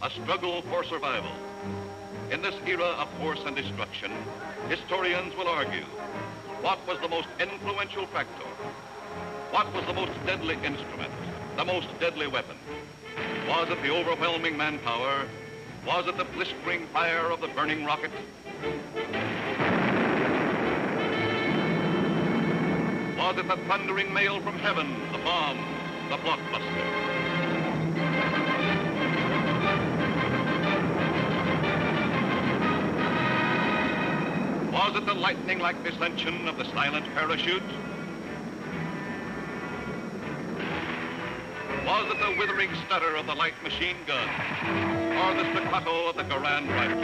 a struggle for survival. In this era of force and destruction, historians will argue, what was the most influential factor? What was the most deadly instrument, the most deadly weapon? Was it the overwhelming manpower? Was it the blistering fire of the burning rocket? Was it the thundering mail from heaven, the bomb, the blockbuster? Was it the lightning-like descension of the silent parachute? Was it the withering stutter of the light machine gun? Or the staccato of the Garand rifle?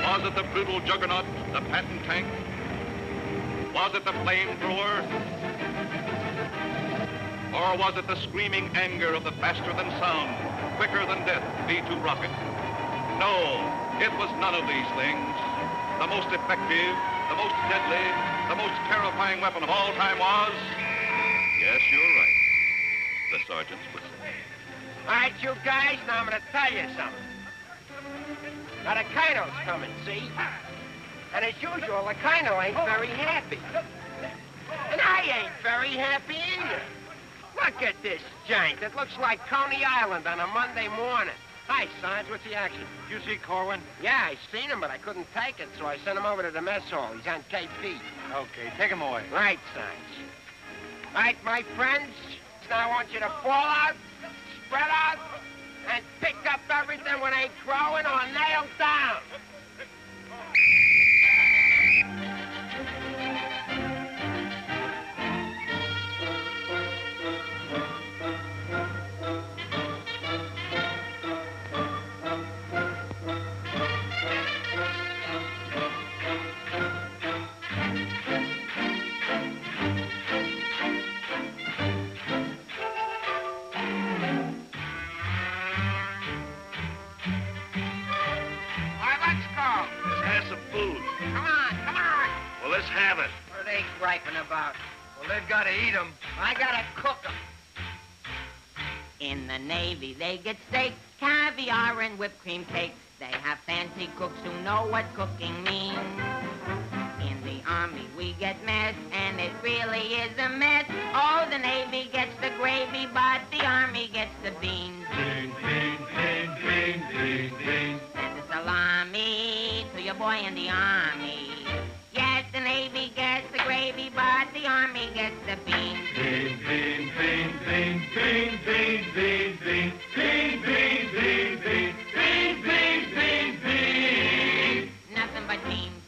Was it the brutal juggernaut, the Patton tank? Was it the flamethrower? Or was it the screaming anger of the faster-than-sound, quicker-than-death V-2 rocket? No, it was none of these things. The most effective, the most deadly, the most terrifying weapon of all time was... Yes, you're right. The sergeant's whistle. All right, you guys, now I'm going to tell you something. Now, the colonel's coming, see? And as usual, the colonel ain't very happy. And I ain't very happy either. Look at this giant. It looks like Coney Island on a Monday morning. Hi, Sarge. What's the action? You see Korwin? Yeah, I seen him, but I couldn't take it, so I sent him over to the mess hall. He's on KP. Okay, take him away. Right, Sarge. All right, my friends. Now I want you to fall out, spread out, and pick up everything when they throwing or nailed down. Let's have it. What are they griping about? Well, they've got to eat them. I gotta cook them. In the Navy, they get steak, caviar, and whipped cream cake. They have fancy cooks who know what cooking means. In the Army, we get mess, and it really is a mess. Oh, the Navy gets the gravy, but the Army gets the beans. Beans, beans, beans, beans, beans, beans. Send the salami to your boy in the Army. Yes, the Navy gets the gravy, but the Army gets the beans. Beans, beans, beans, beans, beans, beans, beans, beans, beans, beans, beans, beans, beans, beans, beans, beans. Nothing but beans.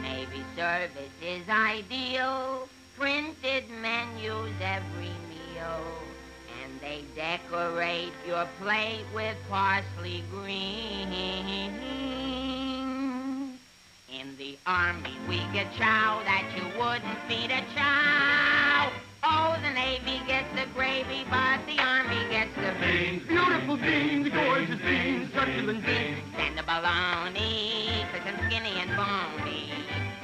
Navy service is ideal. Printed menus every meal. And they decorate your plate with parsley green. In the Army, we get chow that you wouldn't feed a chow. Oh, the Navy gets the gravy, but the Army gets the beans. Beautiful beans, gorgeous beans, succulent beans. Send the bologna, cause I'm skinny and bony.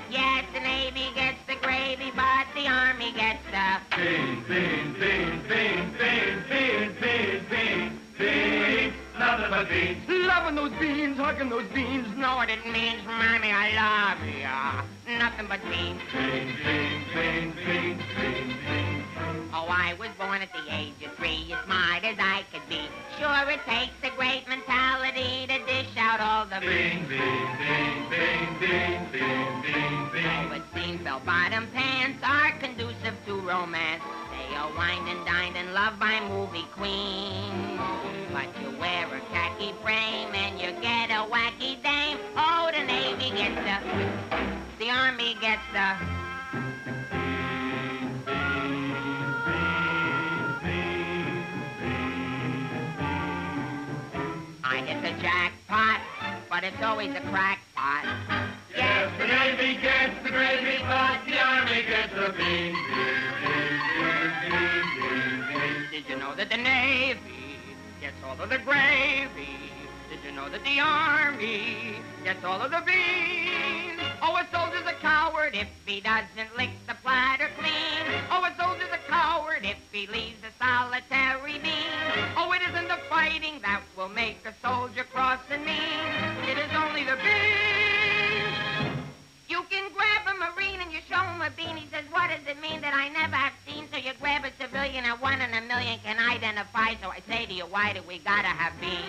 Yes, the Navy gets the gravy, but the Army gets the beans, beans, beans, beans, beans, beans, beans, beans, beans. Nothing but beans. Loving those beans, hugging those beans. Know what it means, Mommy, I love ya. Nothing but beans. Beans, beans, beans, beans, beans, beans. Oh, I was born at the age of 3, as smart as I could be. Sure, it takes a great mentality to dish out all the beans, beans, beans, beans, beans, beans, beans, beans. Oh, it seems bell-bottom pants are conducive to romance. They are wined and dined and loved by movie queens. But you wear a khaki frame and you get a wacky dame. Oh, the Navy gets the Army gets the... I get the jackpot, but it's always a crackpot. Yes, the Navy gets the gravy, but the Army gets the beans. Did you know that the Navy gets all of the gravy? Did you know that the Army gets all of the beans? Oh, a soldier's a coward if he doesn't lick the platter clean. will make a soldier cross and mean. It is only the beans. You can grab a Marine and you show him a bean. He says, what does it mean that I never have seen? So you grab a civilian and 1 in a million can identify. So I say to you, why do we gotta have beans?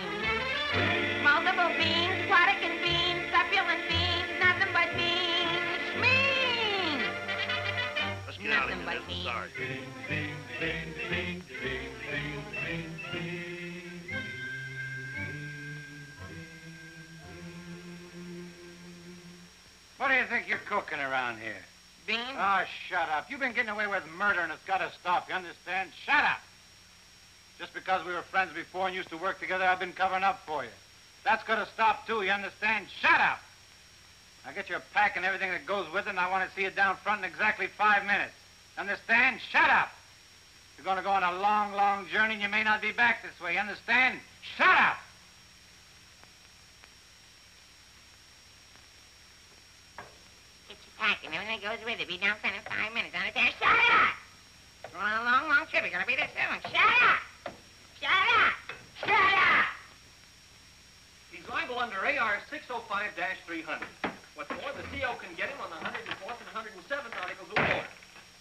Multiple beans, Quadecan beans, succulent beans, nothing but beans. Schmeans! Let's get out of Nothing here. but beans. Sorry. What do you think you're cooking around here? Beans? Oh, shut up. You've been getting away with murder, and it's got to stop. You understand? Shut up. Just because we were friends before and used to work together, I've been covering up for you. That's got to stop, too. You understand? Shut up. Now get your pack and everything that goes with it, and I want to see you down front in exactly 5 minutes. Understand? Shut up. You're going to go on a long, long journey, and you may not be back this way. You understand? Shut up. Get your pack and everything that goes with it. Be down front in 5 minutes. Understand? Shut up! We're on a long, long trip. You're gonna be there soon. Shut up! Shut up! Shut up! He's liable under AR 605-300. What's more, the CO can get him on the 104th and 107th Articles of War.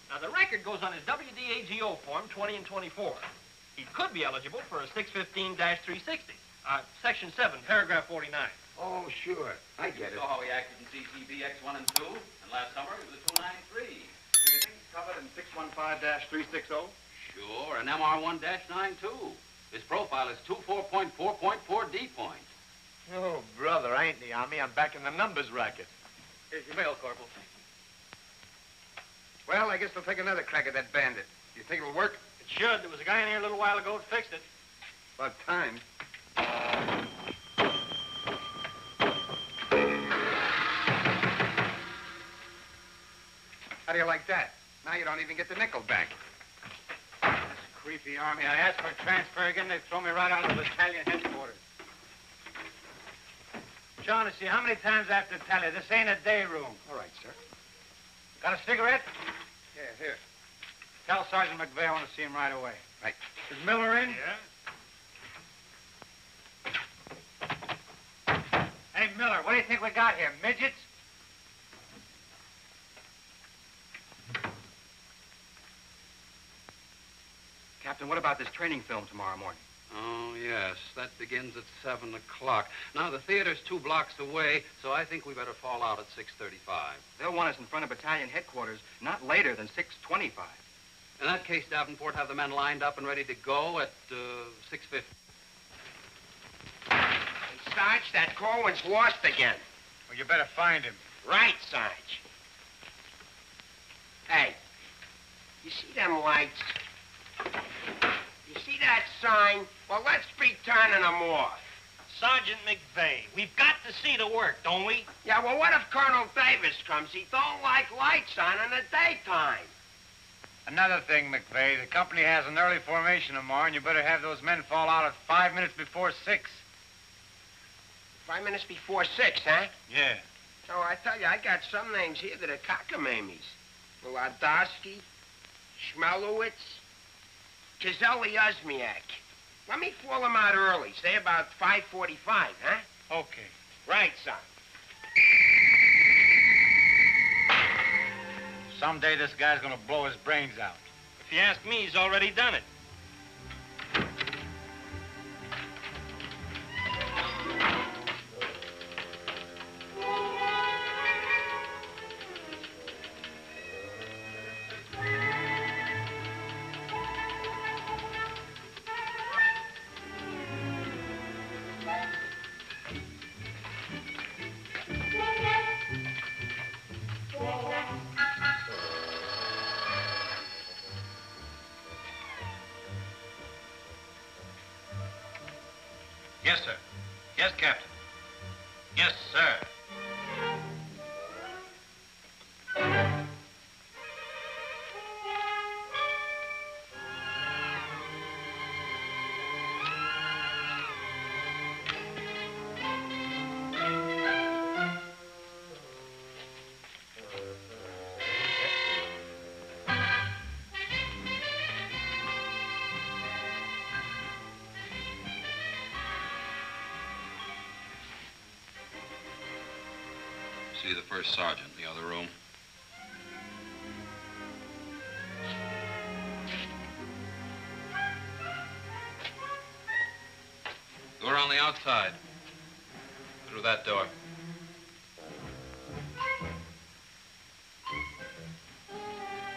Now, the record goes on his WDAGO form 20 and 24. He could be eligible for a 615-360. Section 7, paragraph 49. Oh, sure. I get it. You saw how he acted in CTB X1 and 2, and last summer he was a 293. Do you think he's covered in 615-360? Sure, and MR1-9 too. His profile is 24.4.4 D points. Oh, brother, I ain't in the Army. I'm back in the numbers racket. Here's your mail, Corporal. Well, I guess they'll take another crack at that bandit. You think it'll work? It should. There was a guy in here a little while ago that fixed it. About time. How do you like that? Now you don't even get the nickel back. This creepy Army. I asked for a transfer again. They throw me right out of the battalion headquarters. Shaughnessy, how many times I have to tell you, this ain't a day room. All right, sir. Got a cigarette? Yeah, here. Tell Sergeant McVeigh I want to see him right away. Right. Is Miller in? Yeah? Hey, Miller, what do you think we got here? Midgets? Captain, what about this training film tomorrow morning? Oh, yes, that begins at 7 o'clock. Now, the theater's 2 blocks away, so I think we better fall out at 6:35. They'll want us in front of battalion headquarters not later than 6:25. In that case, Davenport, have the men lined up and ready to go at 6:50. Hey, Sarge, that Korwin's lost again. Well, you better find him. Right, Sarge. Hey, you see them lights? You see that sign? Well, let's be turning them off. Sergeant McVeigh, we've got to see the work, don't we? Yeah, well, what if Colonel Davis comes? He don't like lights on in the daytime. Another thing, McVeigh, the company has an early formation tomorrow, and you better have those men fall out at 5 minutes before 6. 5 minutes before 6, huh? Yeah. So I tell you, I got some names here that are cockamammies. Wladowski, Schmelowitz, Kazeli Uzmiak. Let me fall them out early, say about 5:45, huh? Okay. Right, son. Someday this guy's gonna blow his brains out. If you ask me, he's already done it. Yes, sir. Yes, Captain. Yes, sir. See the first sergeant in the other room. Go around the outside. Through that door.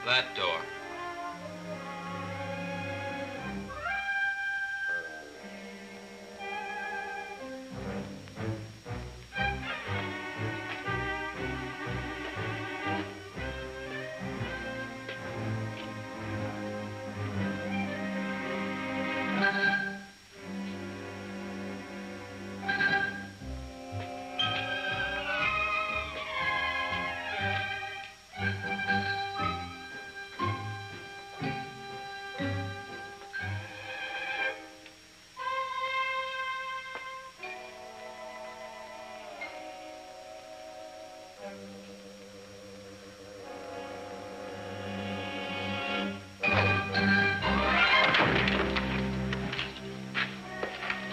That door.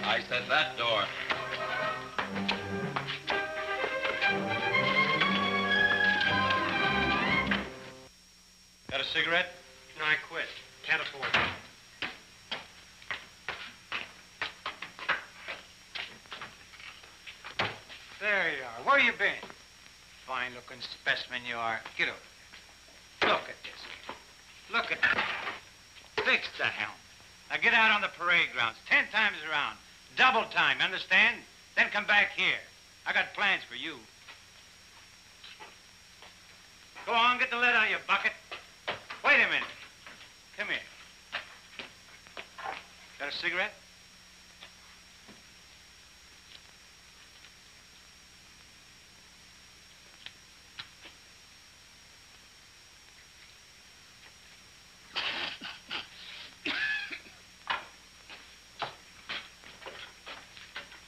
I said that door. Got a cigarette? No, I quit. Can't afford it. There you are. Where you been? Fine-looking specimen you are. Get over there. Look at this. Look at that. Fix the helm. Now get out on the parade grounds 10 times around. Double time, understand? Then come back here. I got plans for you. Go on, get the lead out of your bucket. Wait a minute. Come here. Got a cigarette?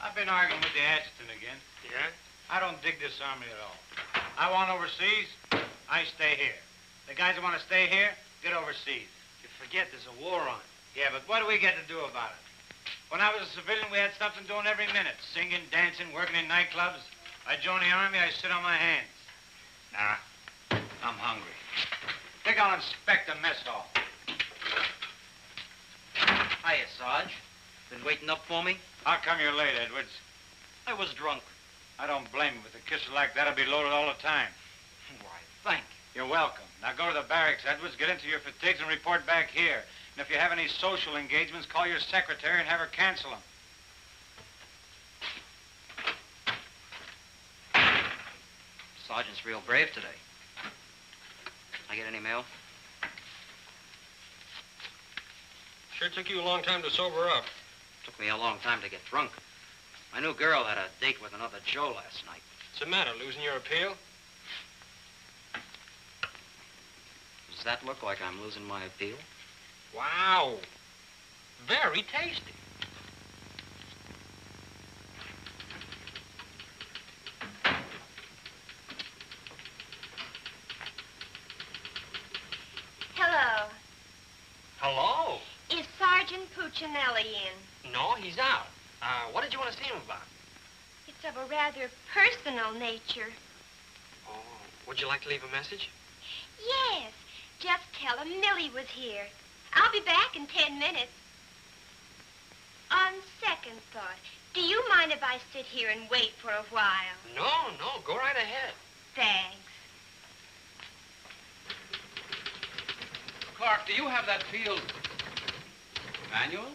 I've been arguing with the adjutant again. Yeah? I don't dig this army at all. I want overseas, I stay here. The guys that want to stay here, get overseas. You forget there's a war on. Yeah, but what do we get to do about it? When I was a civilian, we had something doing every minute. Singing, dancing, working in nightclubs. I joined the army, I sit on my hands. Nah, I'm hungry. Think I'll inspect the mess hall. Hiya, Sarge. Been waiting up for me? How come you're late, Edwards? I was drunk. I don't blame you. With a kisser like that, I'll be loaded all the time. Why, thank you. You're welcome. Now go to the barracks, Edwards, get into your fatigues and report back here. And if you have any social engagements, call your secretary and have her cancel them. Sergeant's real brave today. I get any mail? Sure took you a long time to sober up. Took me a long time to get drunk. My new girl had a date with another Joe last night. What's the matter, losing your appeal? Does that look like I'm losing my appeal? Wow. Very tasty. Hello. Hello. Is Sergeant Puccinelli in? No, he's out. What did you want to see him about? It's of a rather personal nature. Oh, would you like to leave a message? Yes. Just tell him Millie was here. I'll be back in 10 minutes. On second thought, do you mind if I sit here and wait for a while? No, go right ahead. Thanks. Clark, do you have that field manual?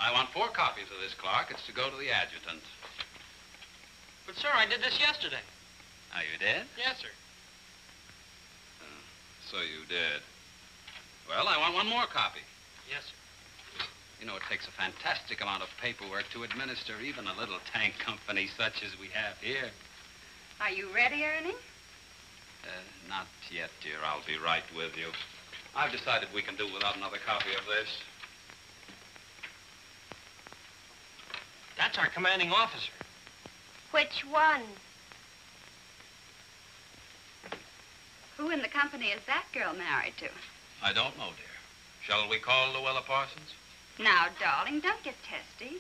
I want 4 copies of this, Clark. It's to go to the adjutant. But, sir, I did this yesterday. Oh, you did? Yes, sir. So you did. Well, I want 1 more copy. Yes, sir. You know, it takes a fantastic amount of paperwork to administer even a little tank company such as we have here. Are you ready, Ernie? Not yet, dear. I'll be right with you. I've decided we can do without another copy of this. That's our commanding officer. Which one? Who in the company is that girl married to? I don't know, dear. Shall we call Luella Parsons? Now, darling, don't get testy.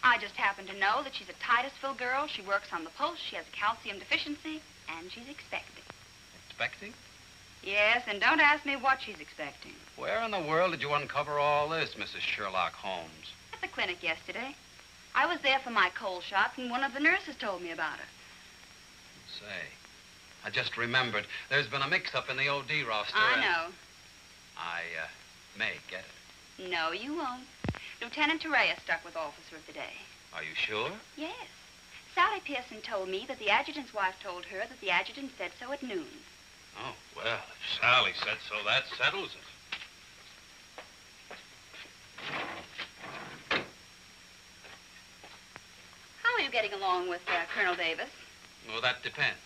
I just happen to know that she's a Titusville girl. She works on the pulse. She has a calcium deficiency, and she's expecting. Expecting? Yes, and don't ask me what she's expecting. Where in the world did you uncover all this, Mrs. Sherlock Holmes? At the clinic yesterday. I was there for my cold shots, and one of the nurses told me about her. Say, I just remembered. There's been a mix-up in the OD roster. I know. I may get it. No, you won't. Lieutenant Torrea stuck with officer of the day. Are you sure? Yes. Sally Pearson told me that the adjutant's wife told her that the adjutant said so at noon. Oh, well, if Sally said so, that settles it. How are you getting along with Colonel Davis? Well, that depends.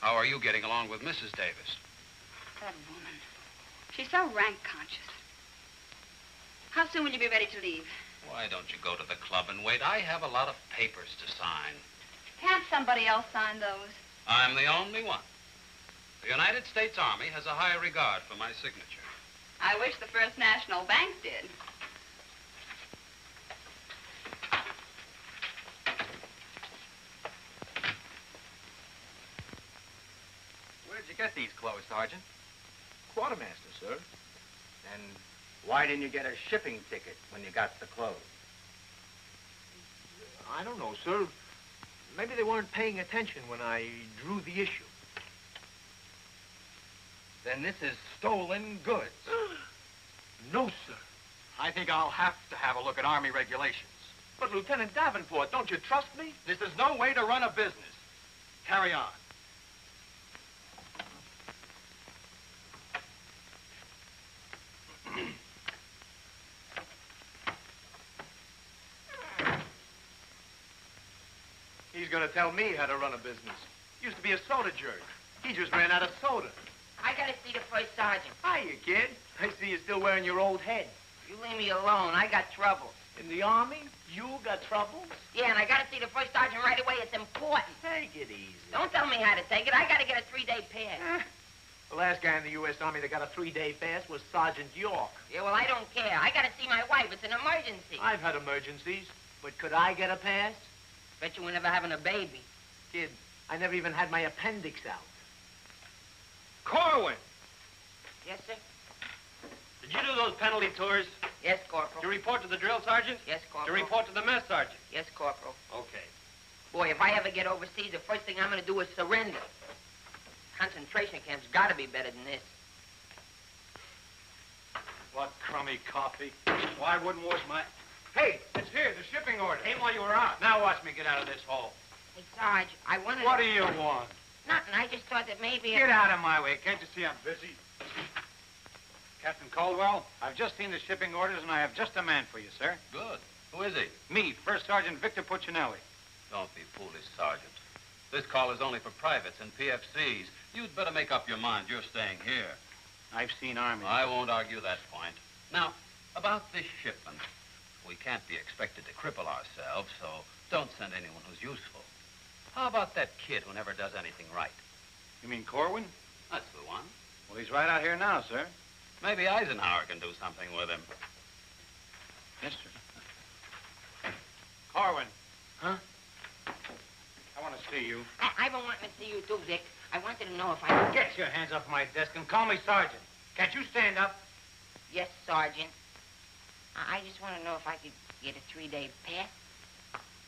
How are you getting along with Mrs. Davis? That woman. She's so rank-conscious. How soon will you be ready to leave? Why don't you go to the club and wait? I have a lot of papers to sign. Can't somebody else sign those? I'm the only one. The United States Army has a high regard for my signature. I wish the First National Bank did. Where'd you get these clothes, Sergeant? Quartermaster, sir. And why didn't you get a shipping ticket when you got the clothes? I don't know, sir. Maybe they weren't paying attention when I drew the issue. Then this is stolen goods. No, sir. I think I'll have to have a look at Army regulations. But, Lieutenant Davenport, don't you trust me? This is no way to run a business. Carry on. He's going to tell me how to run a business. Used to be a soda jerk. He just ran out of soda. I gotta see the first sergeant. Hiya, kid. I see you're still wearing your old head. You leave me alone. I got trouble. In the Army? You got troubles? Yeah, and I gotta see the first sergeant right away. It's important. Take it easy. Don't tell me how to take it. I gotta get a 3-day pass. The last guy in the U.S. Army that got a 3-day pass was Sergeant York. Yeah, well, I don't care. I gotta see my wife. It's an emergency. I've had emergencies, but could I get a pass? Bet you we're never having a baby. Kid, I never even had my appendix out. Korwin! Yes, sir? Did you do those penalty tours? Yes, Corporal. To report to the drill sergeant? Yes, To Corporal. report to the mess sergeant? Yes, Corporal. Okay. Boy, if I ever get overseas, the first thing I'm gonna do is surrender. Concentration camp's gotta be better than this. What crummy coffee. Why wouldn't wash my... Hey, it's here, the shipping order. Came while you were out. Now watch me get out of this hole. Hey, Sarge, I wanted What do you want? Nothing. I just thought that maybe... Get out of my way. Can't you see I'm busy? Captain Caldwell, I've just seen the shipping orders, and I have just a man for you, sir. Good. Who is he? Me, First Sergeant Victor Puccinelli. Don't be foolish, Sergeant. This call is only for privates and PFCs. You'd better make up your mind. You're staying here. I've seen Army. I won't argue that point. Now, about this shipment. We can't be expected to cripple ourselves, so don't send anyone who's useful. How about that kid who never does anything right? You mean Korwin? That's the one. Well, he's right out here now, sir. Maybe Eisenhower can do something with him. Yes, sir. Korwin. Huh? I want to see you. I've been wanting to see you too, Dick. I wanted to know if I... Get your hands off my desk and call me Sergeant. Can't you stand up? Yes, Sergeant. I just want to know if I could get a 3-day pass.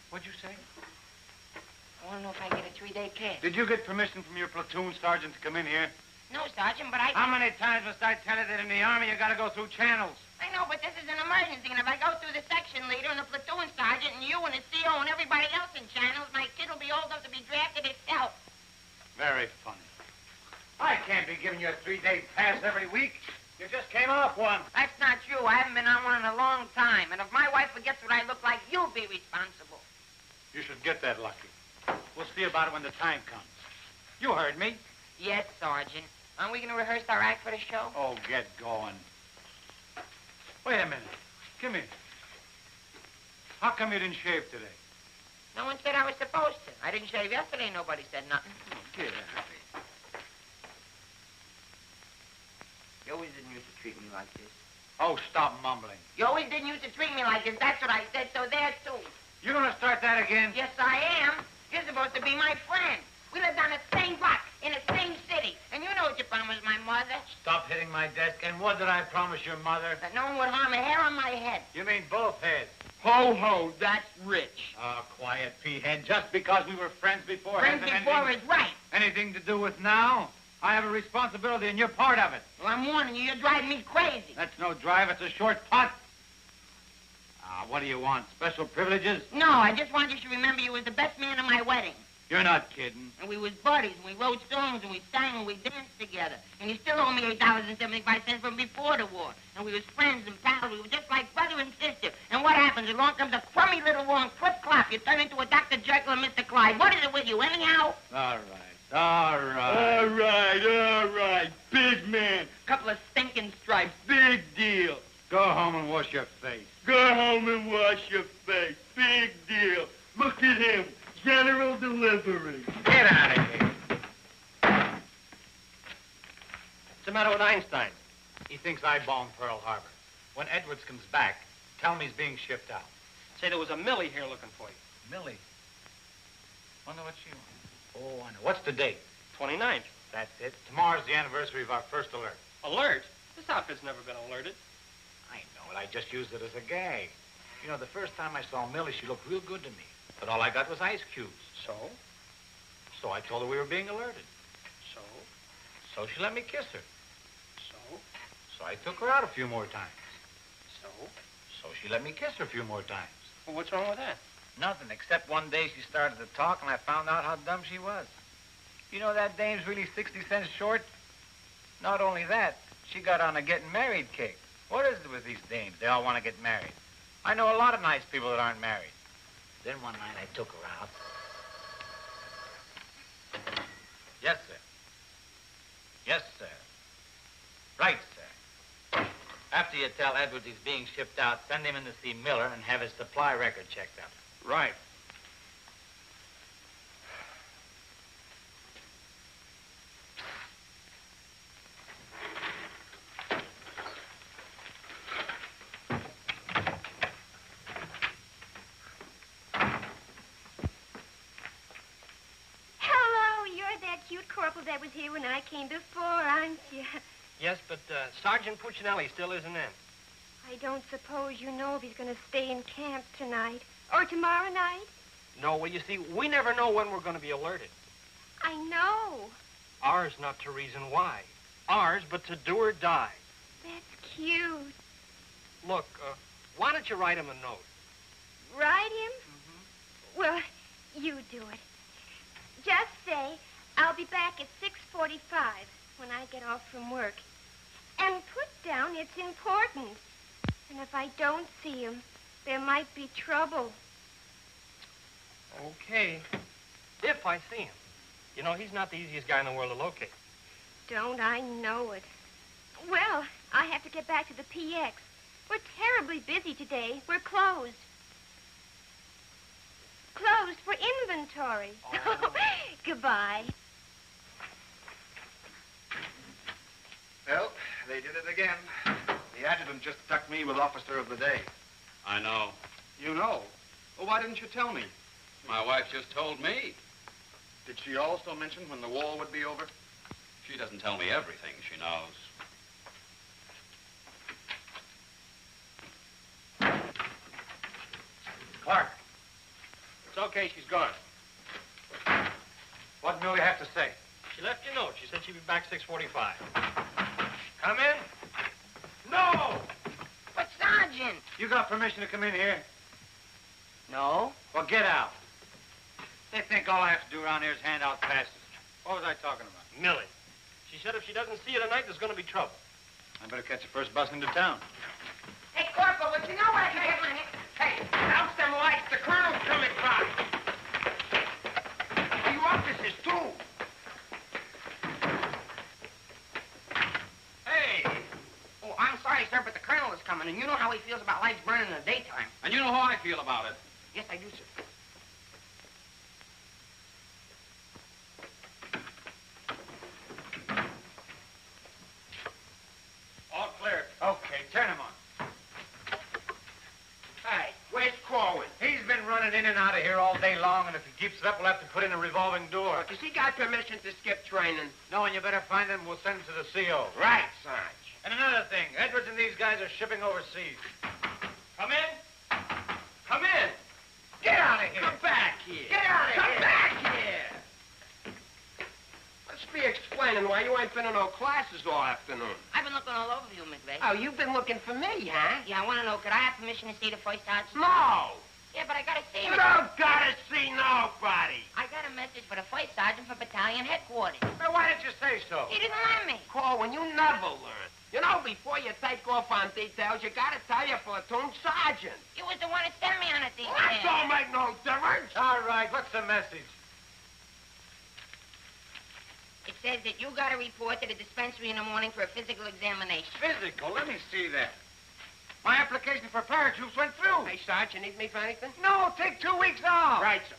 What'd you say? I want to know if I get a 3-day pass. Did you get permission from your platoon sergeant to come in here? No, Sergeant, but I... How many times must I tell you that in the Army you gotta go through channels? I know, but this is an emergency, and if I go through the section leader and the platoon sergeant and you and the CO and everybody else in channels, my kid will be old enough to be drafted itself. Very funny. I can't be giving you a 3-day pass every week. You just came off one. That's not true. I haven't been on one in a long time, and if my wife forgets what I look like, you'll be responsible. You should get that lucky. We'll see about it when the time comes. You heard me. Yes, Sergeant. Aren't we going to rehearse our act for the show? Oh, get going. Wait a minute. Come here. How come you didn't shave today? No one said I was supposed to. I didn't shave yesterday. Nobody said nothing. Get out of here. You always didn't used to treat me like this. Oh, stop mumbling. You always didn't used to treat me like this. That's what I said, so there, too. You gonna start that again? Yes, I am. You're supposed to be my friend. We lived on the same block, in the same city. And you know what you promised my mother. Stop hitting my desk. And what did I promise your mother? That no one would harm a hair on my head. You mean both heads? Ho, ho, that's rich. Oh, quiet, P-head. Just because we were friends before... Friends before is right. Anything to do with now? I have a responsibility, and you're part of it. Well, I'm warning you, you're driving me crazy. That's no drive. It's a short putt. What do you want? Special privileges? No, I just want you to remember you was the best man at my wedding. You're not kidding. And we was buddies, and we wrote songs, and we sang, and we danced together. And you still owe me $8.75 from before the war. And we was friends and pals. We were just like brother and sister. And what happens? Along comes a crummy little war and clip-clop. You turn into a Dr. Jekyll and Mr. Clyde. What is it with you, anyhow? All right. Big man. Couple of stinking stripes. Big deal. Go home and wash your face. Go home and wash your face. Big deal. Look at him. General delivery. Get out of here. What's the matter with Einstein? He thinks I bombed Pearl Harbor. When Edwards comes back, tell him he's being shipped out. Say there was a Millie here looking for you. Millie? Wonder what she wants. Oh, I know. What's the date? 29th. That's it. Tomorrow's the anniversary of our first alert. Alert? This outfit's never been alerted. I know it. I just used it as a gag. You know, the first time I saw Millie, she looked real good to me. But all I got was ice cubes. So? So I told her we were being alerted. So? So she let me kiss her. So? So I took her out a few more times. So? So she let me kiss her a few more times. Well, what's wrong with that? Nothing, except one day she started to talk and I found out how dumb she was. You know that dame's really 60 cents short? Not only that, she got on a getting married kick. What is it with these dames? They all want to get married. I know a lot of nice people that aren't married. Then one night I took her out. Yes, sir. Yes, sir. Right, sir. After you tell Edwards he's being shipped out, send him in to see Miller and have his supply record checked out. Right. Corporal that was here when I came before, aren't you? Yes, but Sergeant Puccinelli still isn't in. I don't suppose you know if he's going to stay in camp tonight or tomorrow night? No, well, you see, we never know when we're going to be alerted. I know. Ours not to reason why. Ours, but to do or die. That's cute. Look, why don't you write him a note? Write him? Mm-hmm. Well, you do it. Just say, I'll be back at 6:45 when I get off from work. And put down it's important. And if I don't see him, there might be trouble. Okay. If I see him. You know, he's not the easiest guy in the world to locate. Don't I know it? Well, I have to get back to the PX. We're terribly busy today. We're closed. Closed for inventory. Oh. Goodbye. Well, they did it again. The adjutant just stuck me with Officer of the Day. I know. You know? Well, why didn't you tell me? My wife just told me. Did she also mention when the war would be over? She doesn't tell me everything she knows. Clark. It's okay, she's gone. What do we have to say? She left you a note. She said she'd be back 6:45. Come in. No! But, Sergeant. You got permission to come in here? No. Well, get out. They think all I have to do around here is hand out passes. What was I talking about? Millie. She said if she doesn't see you tonight, there's going to be trouble. I better catch the first bus into town. Hey, Corporal, but you know what I can get my hand... Hey, out them lights. The colonel's coming by. You officers, too. Hey! Oh, I'm sorry, sir, but the colonel is coming, and you know how he feels about lights burning in the daytime. And you know how I feel about it. Yes, I do, sir. in and out of here all day long, and if he keeps it up, we'll have to put in a revolving door. Does he got permission to skip training? No, and you better find him. We'll send him to the CO. Right, Sarge. And another thing, Edwards and these guys are shipping overseas. Come in. Come in. Get out of here. Come back here. Get out of here. Come back here. Let's be explaining why you ain't been in no classes all afternoon. I've been looking all over you, McVeigh. Oh, you've been looking for me, huh? Yeah, I want to know, could I have permission to see the first sergeant? No. Yeah, but I got to see You him. don't gotta see nobody. I got a message for the first sergeant for battalion headquarters. Well, why didn't you say so? He didn't let me. Corwin, you never learn. You know, before you take off on details, you gotta tell your platoon sergeant. You was the one that sent me on a detail. That don't make no difference. All right, what's the message? It says that you got to report to the dispensary in the morning for a physical examination. Physical? Let me see that. My application for paratroops went through. Hey, Sarge, you need me for anything? No, take 2 weeks off. Right, sir.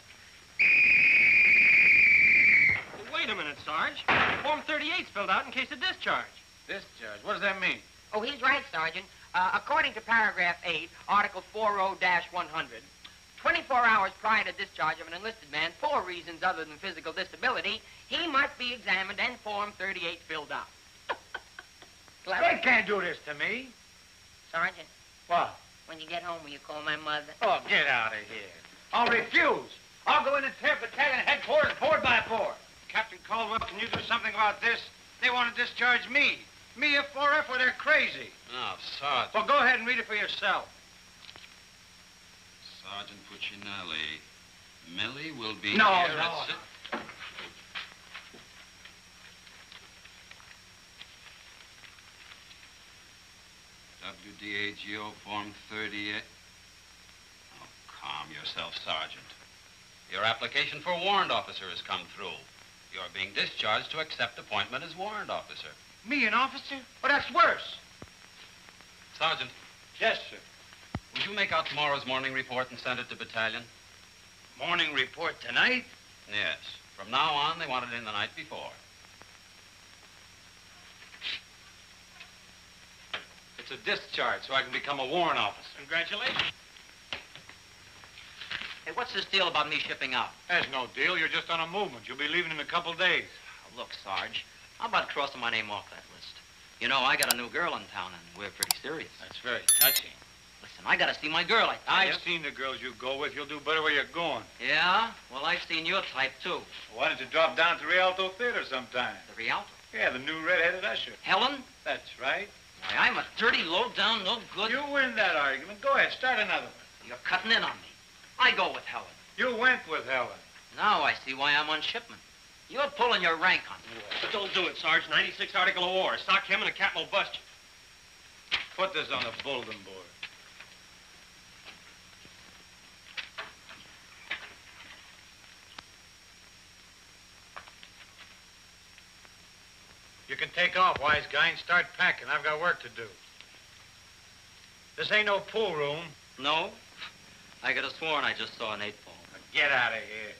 Wait a minute, Sarge. Form 38's filled out in case of discharge. Discharge? What does that mean? Oh, he's right, Sergeant. According to paragraph 8, Article 40-100, 24 hours prior to discharge of an enlisted man for reasons other than physical disability, he must be examined and Form 38 filled out. Clever? They can't do this to me. Sergeant, What? when you get home, will you call my mother? Oh, get out of here. I'll refuse. I'll go in and tear battalion headquarters board by board. Captain Caldwell, can you do something about this? They want to discharge me. Me, a 4F, or they're crazy. Now, Sergeant. Well, go ahead and read it for yourself. Sergeant Puccinelli. Millie will be No, here no. at WDAGO Form 38. Oh, calm yourself, Sergeant. Your application for warrant officer has come through. You're being discharged to accept appointment as warrant officer. Me, an officer? Well, that's worse. Sergeant, Yes, sir. will you make out tomorrow's morning report and send it to battalion? Morning report tonight? Yes. From now on, they want it in the night before. It's a discharge, so I can become a warrant officer. Congratulations. Hey, what's this deal about me shipping out? There's no deal. You're just on a movement. You'll be leaving in a couple days. Oh, look, Sarge, how about crossing my name off that list? You know, I got a new girl in town, and we're pretty serious. That's very touching. Listen, I gotta see my girl, I tell you. I've seen the girls you go with. You'll do better where you're going. Yeah? Well, I've seen your type, too. Why don't you drop down to Rialto Theater sometime? The Rialto. Yeah, the new red-headed usher. Helen? That's right. Why, I'm a dirty, low-down, no good... You win that argument. Go ahead, start another one. You're cutting in on me. I go with Helen. You went with Helen. Now I see why I'm on shipment. You're pulling your rank on me. But don't do it, Sarge. 96 Article of War. Sock him and the captain will bust you. Put this on the bulletin board. You can take off, wise guy, and start packing. I've got work to do. This ain't no pool room. No? I could have sworn I just saw an 8-ball. Now get out of here.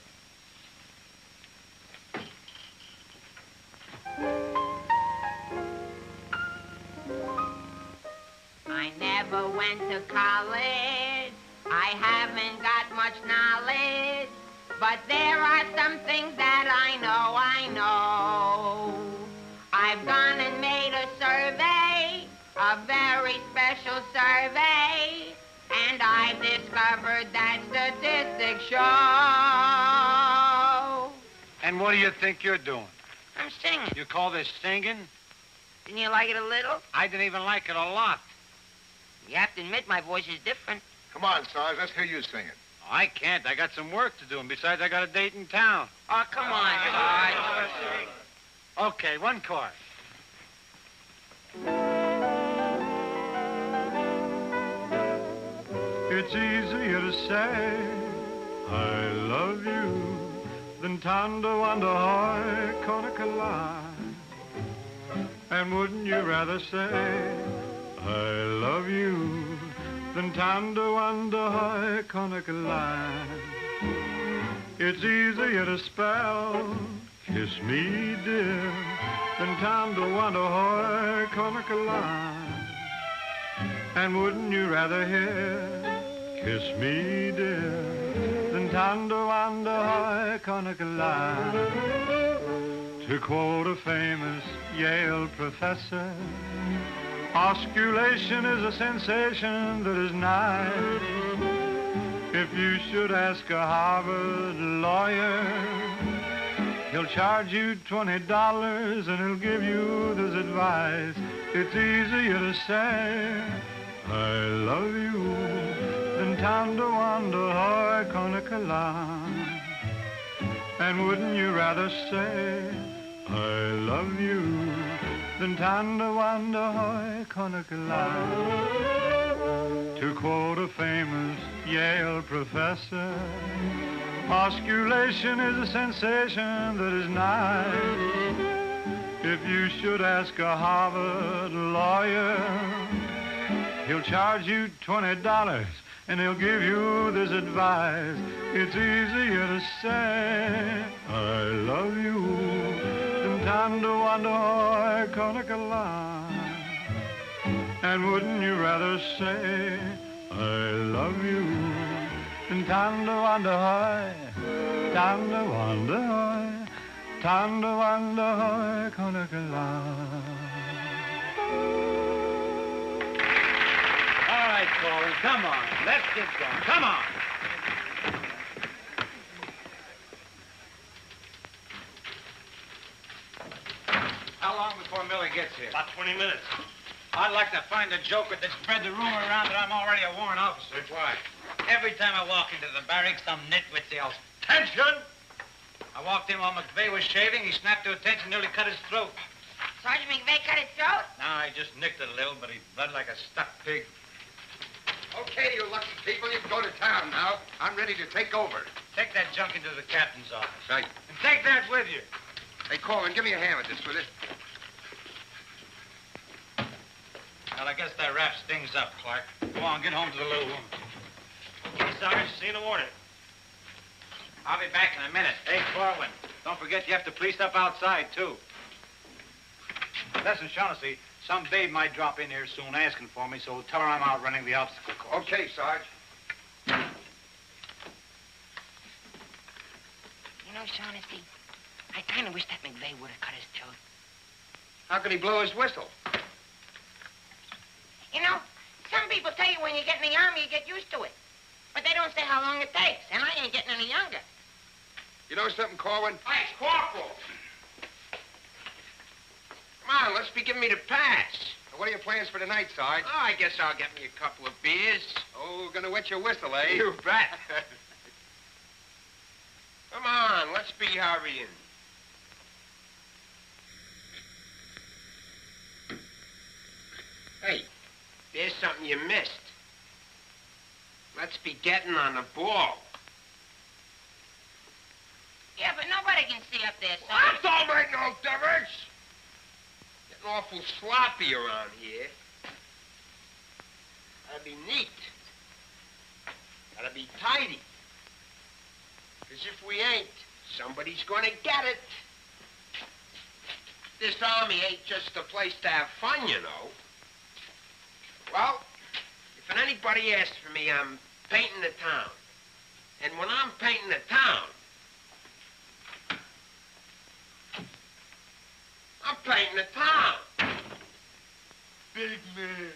I never went to college. I haven't got much knowledge. But there are some things that I know. I've gone and made a survey, a very special survey, and I've discovered that statistics show. And what do you think you're doing? I'm singing. You call this singing? Didn't you like it a little? I didn't even like it a lot. You have to admit my voice is different. Come on, Sarge, let's hear you sing it. I can't. I got some work to do, and besides, I got a date in town. Oh, come on, Sarge. Okay, one chord. It's easier to say I love you than to wonder how lie. And wouldn't you rather say I love you than to wonder how lie? It's easier to spell kiss me dear than to wonder how lie. And wouldn't you rather hear kiss me dear Tando wando hoi konakala. To quote a famous Yale professor, osculation is a sensation that is nice. If you should ask a Harvard lawyer, he'll charge you $20 and he'll give you this advice. It's easier to say, I love you, than Tando wando hoi konakala. And wouldn't you rather say, I love you, than Tando wando hoi konakala. To quote a famous Yale professor, osculation is a sensation that is nice. If you should ask a Harvard lawyer, he'll charge you $20 and he'll give you this advice. It's easier to say, I love you, than Tando wando hoi konakala. And wouldn't you rather say, I love you, than Tando wando hoi, Tando wando hoi, Tando wando hoi konakala. All right, Corwin, come on. Let's get going. Come on. How long before Millie gets here? About 20 minutes. I'd like to find a joker that spread the rumor around that I'm already a warrant officer. Why? Every time I walk into the barracks, some nitwit yells, "Attention!" I walked in while McVeigh was shaving. He snapped to attention, nearly cut his throat. Sergeant McVeigh cut his throat? No, I just nicked it a little, but he bled like a stuck pig. Okay, you lucky people, you can go to town now. I'm ready to take over. Take that junk into the captain's office. Right. And take that with you. Hey, Corwin, give me a hand with this, will you? Well, I guess that wraps things up, Clark. Go on, get home to the little woman. Okay, Sarge, see you in the morning. I'll be back in a minute. Hey, Corwin, don't forget you have to police up outside, too. Listen, Shaughnessy, some babe might drop in here soon asking for me, so tell her I'm out running the obstacle course. Okay, Sarge. You know, Shaughnessy, I kind of wish that McVeigh would have cut his throat. How could he blow his whistle? You know, some people tell you when you get in the army, you get used to it. But they don't say how long it takes, and I ain't getting any younger. You know something, Corwin? Hey, Corporal. Come on, let's be giving me the pass. What are your plans for tonight, Sarge? Oh, I guess I'll get me a couple of beers. Oh, gonna wet your whistle, eh? You bet. Come on, let's be hurrying. Hey, there's something you missed. Let's be getting on the ball. Yeah, but nobody can see up there, son. That don't make no difference. Getting awful sloppy around here. Gotta be neat. Gotta be tidy. Because if we ain't, somebody's gonna get it. This army ain't just a place to have fun, you know. Well, if anybody asks for me, I'm painting the town. And when I'm painting the town, I'm painting the town. Big man.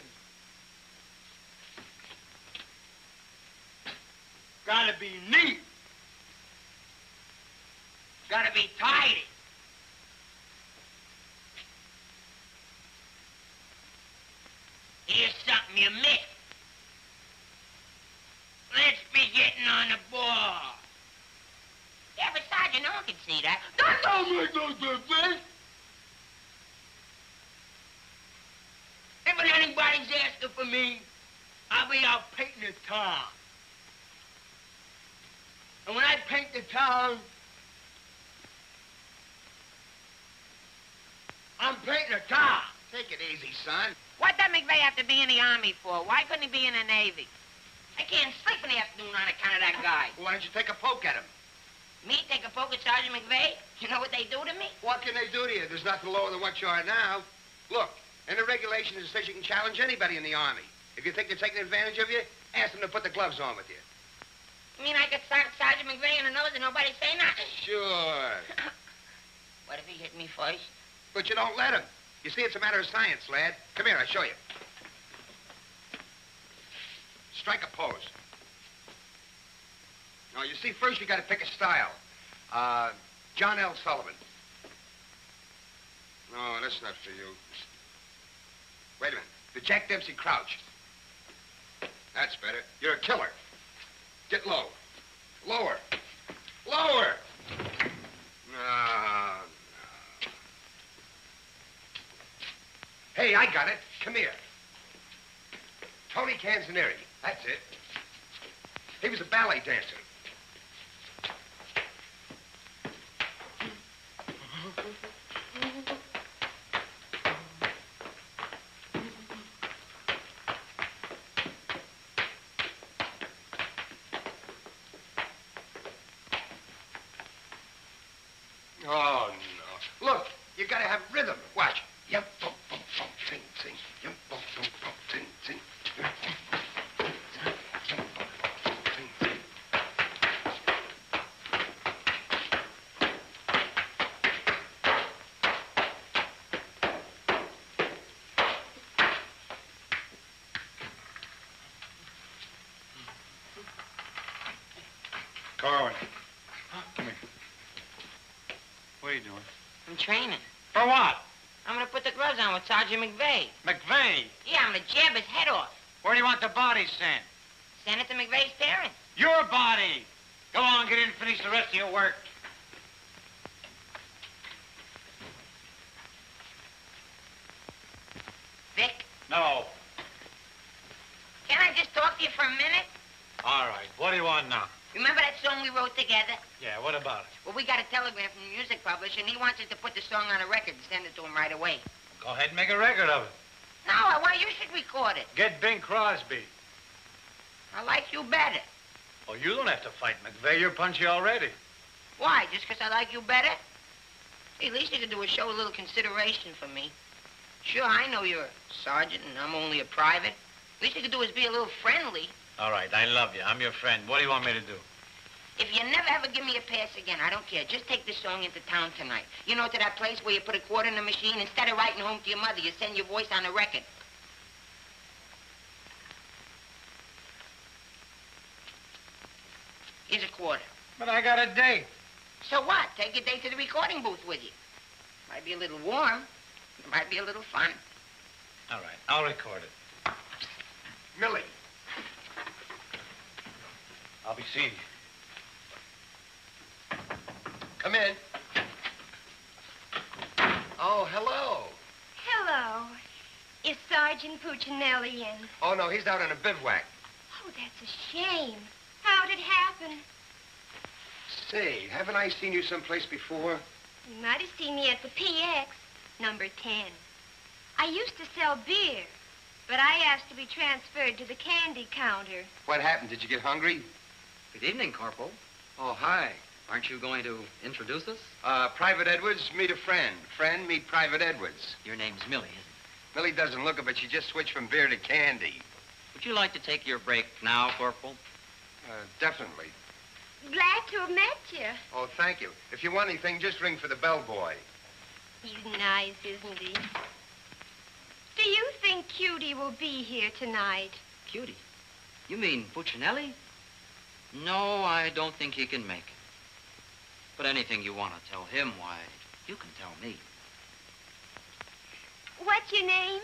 Gotta be neat. Gotta be tidy. Here's something you missed. Let's be getting on the ball. Yeah, but Sergeant, no one can see that. That don't make no difference. If anybody's asking for me, I'll be out painting the town. And when I paint the town, I'm painting the town. Take it easy, son. What does McVeigh have to be in the Army for? Why couldn't he be in the Navy? I can't sleep in the afternoon on account of that guy. Why don't you take a poke at him? Me take a poke at Sergeant McVeigh? You know what they do to me? What can they do to you? There's nothing lower than what you are now. Look, in the regulations it says you can challenge anybody in the Army. If you think they're taking advantage of you, ask them to put the gloves on with you. You mean I could sock Sergeant McVeigh in the nose and nobody say nothing? Sure. What if he hit me first? But you don't let him. You see, it's a matter of science, lad. Come here, I'll show you. Strike a pose. Now, you see, first you got to pick a style. John L. Sullivan. No, that's not for you. Wait a minute. The Jack Dempsey crouch. That's better. You're a killer. Get low. Lower. Lower. No. Hey, I got it. Come here. Tony Canzoneri. That's it. He was a ballet dancer. Oh, no. Look, you gotta have rhythm. Watch. Yum, bum, bum, bum, ting, ting. Yum, bum, bum, bum, ting, ting. Yum, bum, bum, ting, ting. Korwin. Come here. What are you doing? I'm training. For what? I'm gonna put the gloves on with Sergeant McVeigh. McVeigh? Yeah, I'm gonna jab his head off. Where do you want the body sent? Send it to McVeigh's parents. Your body! Go on, get in and finish the rest of your work. Vic, No. can I just talk to you for a minute? All right. What do you want now? Remember that song we wrote together? Yeah, what about it? Well, we got a telegram from the music publisher, and he wants us to put the song on a record and send it to him right away. Go ahead and make a record of it. No, I want you should record it. Get Bing Crosby. I like you better. Oh, you don't have to fight McVeigh. You're punchy already. Why? Just 'cause I like you better? Hey, at least you could do is show a little consideration for me. Sure, I know you're a sergeant and I'm only a private. At least you could do is be a little friendly. All right, I love you. I'm your friend. What do you want me to do? If you never ever give me a pass again, I don't care. Just take this song into town tonight. You know, to that place where you put a quarter in the machine, instead of writing home to your mother, you send your voice on a record. Here's a quarter. But I got a date. So what? Take your date to the recording booth with you. Might be a little warm. It might be a little fun. All right, I'll record it. Millie. I'll be seeing you. Come in. Oh, hello. Hello. Is Sergeant Puccinelli in? Oh, no, he's out on a bivouac. Oh, that's a shame. How'd it happen? Say, haven't I seen you someplace before? You might have seen me at the PX, number 10. I used to sell beer, but I asked to be transferred to the candy counter. What happened? Did you get hungry? Good evening, Corporal. Oh, hi. Aren't you going to introduce us? Private Edwards, meet a friend. Friend, meet Private Edwards. Your name's Millie, isn't it? Millie doesn't look it, but she just switched from beer to candy. Would you like to take your break now, Corporal? Definitely. Glad to have met you. Oh, thank you. If you want anything, just ring for the bellboy. He's nice, isn't he? Do you think Cutie will be here tonight? Cutie? You mean Puccinelli? No, I don't think he can make it. But anything you want to tell him, why, you can tell me. What's your name?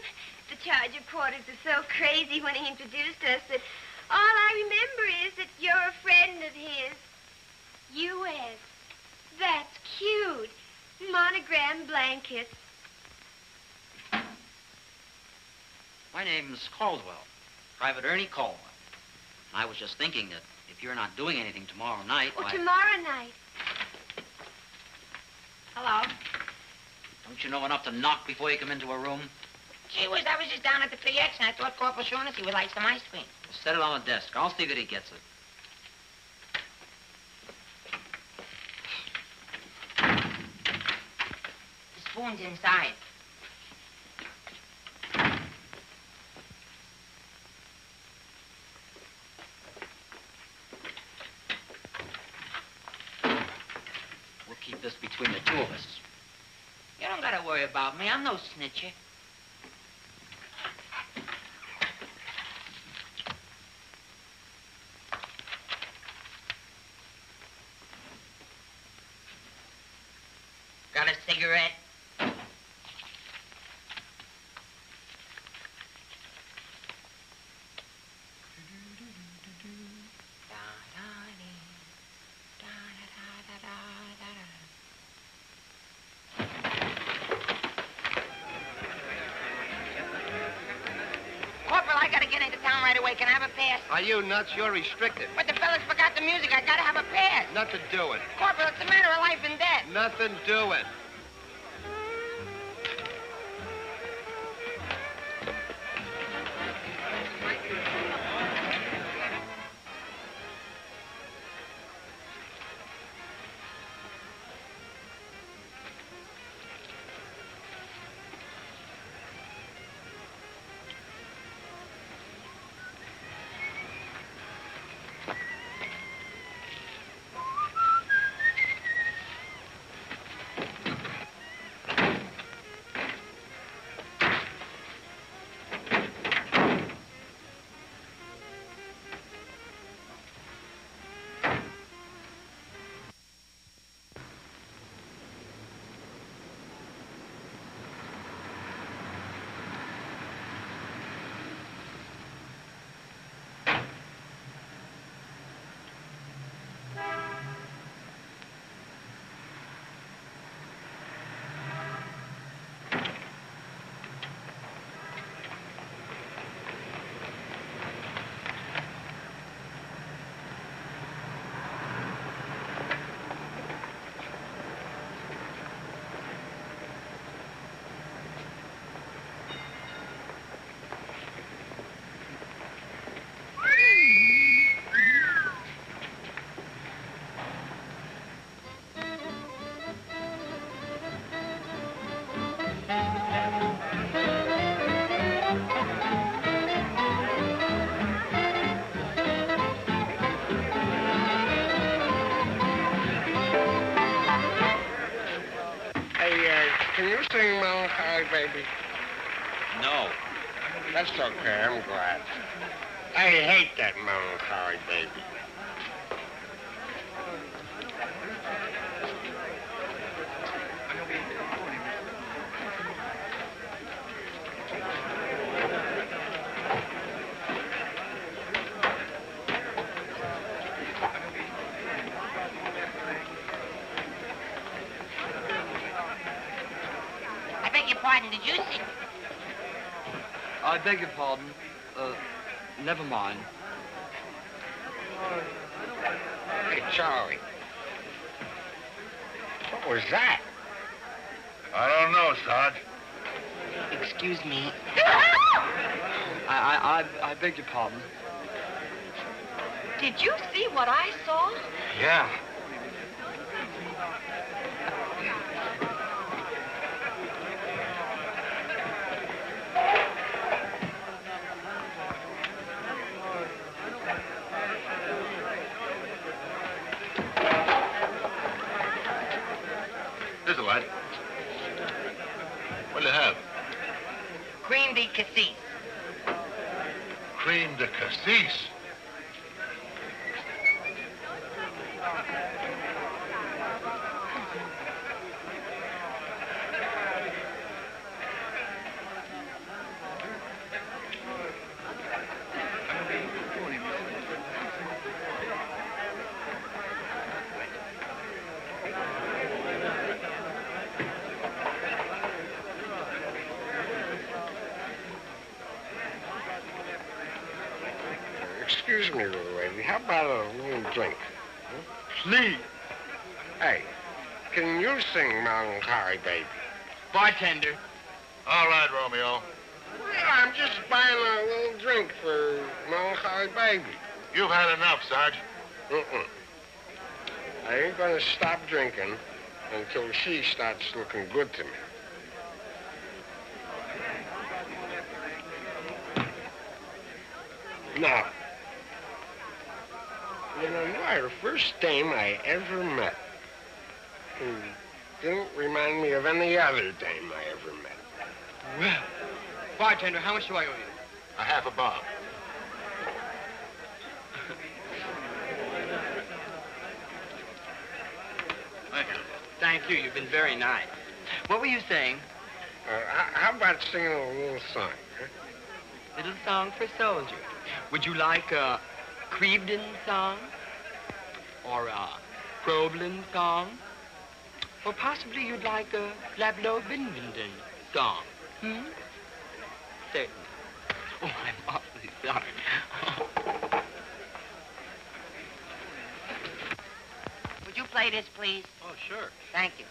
The charge of quarters was so crazy when he introduced us that all I remember is that you're a friend of his. U.S. That's cute. Monogram blankets. My name's Caldwell, Private Ernie Caldwell. I was just thinking that if you're not doing anything tomorrow night, Oh, why... tomorrow night. Hello. Don't you know enough to knock before you come into a room? Gee whiz, I was just down at the PX and I thought Corporal Shaughnessy would like some ice cream. Set it on the desk. I'll see that he gets it. The spoon's inside. this between the two of us. You don't gotta worry about me. I'm no snitcher. Got a cigarette? Corporal, I gotta get into town right away. Can I have a pass? Are you nuts? You're restricted. But the fellas forgot the music. I gotta have a pass. Nothing doing. Corporal, it's a matter of life and death. Nothing doing. Can you sing Melancholy Baby? No. That's okay, I'm glad. I hate that Melancholy Baby. Pardon, did you sing? I beg your pardon. Never mind. Hey, Charlie. What was that? I don't know, Sarge. Excuse me. I beg your pardon. Did you see what I saw? Yeah. Here's a light. What do you have? Cream de cassis. Cream de cassis. Excuse me, little lady. How about a little drink? Please. Hey, can you sing Melancholy Baby? Bartender. All right, Romeo. Yeah, I'm just buying a little drink for Melancholy Baby. You've had enough, Sarge. I ain't gonna stop drinking until she starts looking good to me. Now, you know, you are the first dame I ever met who didn't remind me of any other dame I ever met. Well, bartender, how much do I owe you? A half a bob. Thank you. You've been very nice. What were you saying? How about singing a little song, huh? Little song for soldier. Would you like a Crevedon song? Or a Problem song? Or possibly you'd like a Lablo Binvenden song? Certainly. Oh, I'm awfully sorry. Would you play this, please? Oh, sure. Thank you.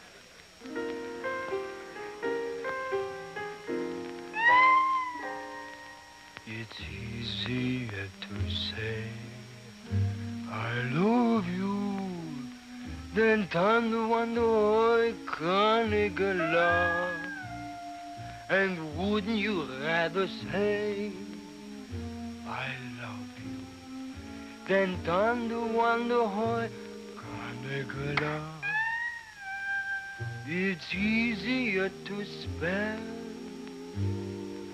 It's easier to say I love you than to wonder I can't love. And wouldn't you rather say I love you than to wonder I can't love? It's easier to spell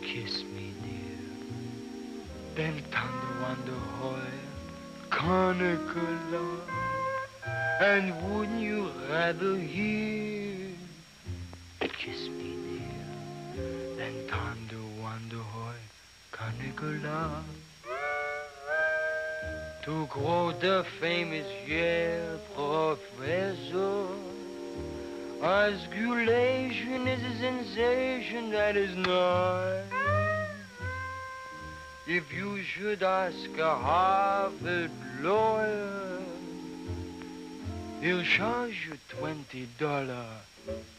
kiss me then thunder wonder hoy, conical love. And wouldn't you rather hear kiss me near than thunder wonder hoy, conical love? To quote the famous Yale professor, osculation is a sensation that is nice. If you should ask a Harvard lawyer, he'll charge you $20.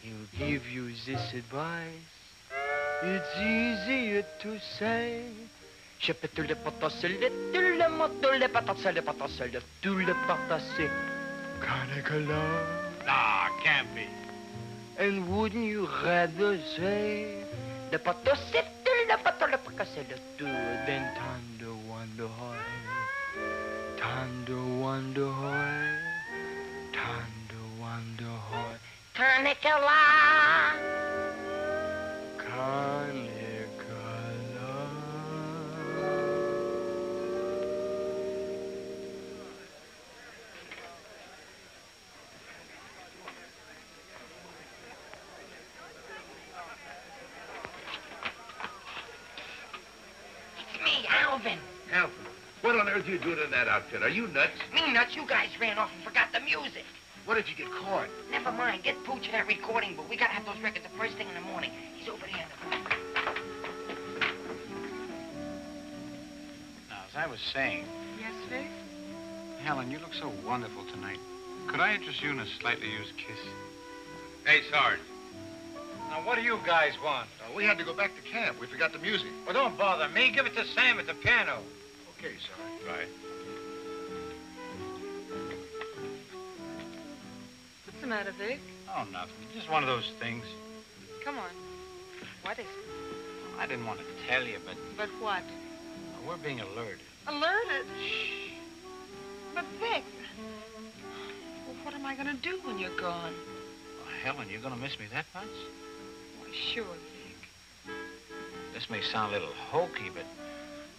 He'll give you this advice. It's easier to say. Nah, can't be. And wouldn't you rather say then thunder wonder hoy, thunder wonder hoy, thunder wonder hoy, Carnicula. Alvin, what on earth are you doing in that outfit? Are you nuts? Me nuts? You guys ran off and forgot the music. What did you get caught? Never mind. Get Pooch in that recording booth. We gotta have those records the first thing in the morning. He's over there in the booth. Now, as I was saying... Yes, Vic? Helen, you look so wonderful tonight. Could I interest you in a slightly used kiss? Hey, Sarge. Now, what do you guys want? We had to go back to camp. We forgot the music. Well, don't bother me. Give it to Sam at the piano. Okay, Sarge. Right. What's the matter, Vic? Oh, nothing. Just one of those things. Come on. What is it? I didn't want to tell you, but... But what? We're being alerted. Alerted? Shh. But, Vic, well, what am I going to do when you're gone? Well, Helen, you're going to miss me that much? Why, sure, Vic. This may sound a little hokey, but...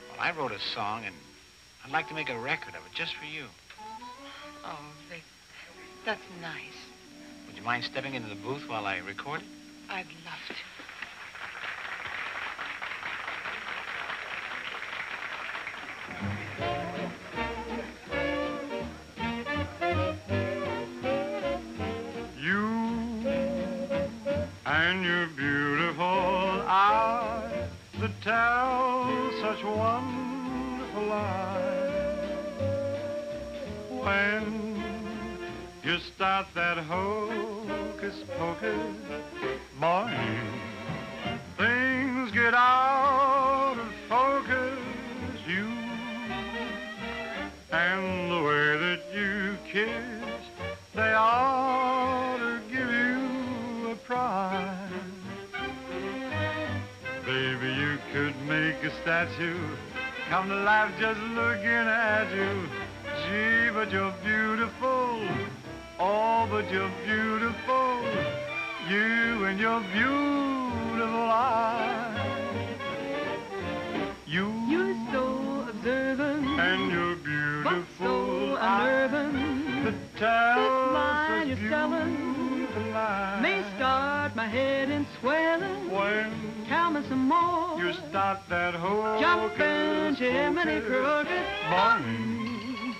Well, I wrote a song, and I'd like to make a record of it just for you. Oh, Vic, that's nice. Would you mind stepping into the booth while I record it? I'd love to. And your beautiful eyes that tell such wonderful lies. When you start that hocus pocus, boy, things get out of focus. You and the way that you kiss, they ought to give you a prize. Baby, you could make a statue come to life just looking at you. Gee, but you're beautiful. Oh, but you're beautiful. You and your beautiful eyes. You're so observant. And your But so beautiful eyes. unnerving. The tell This line such you're selling beautiful lies. may start my head in swelling. When Tell me some more. you start that whole Jumping Jiminy Crooked. Bonnie,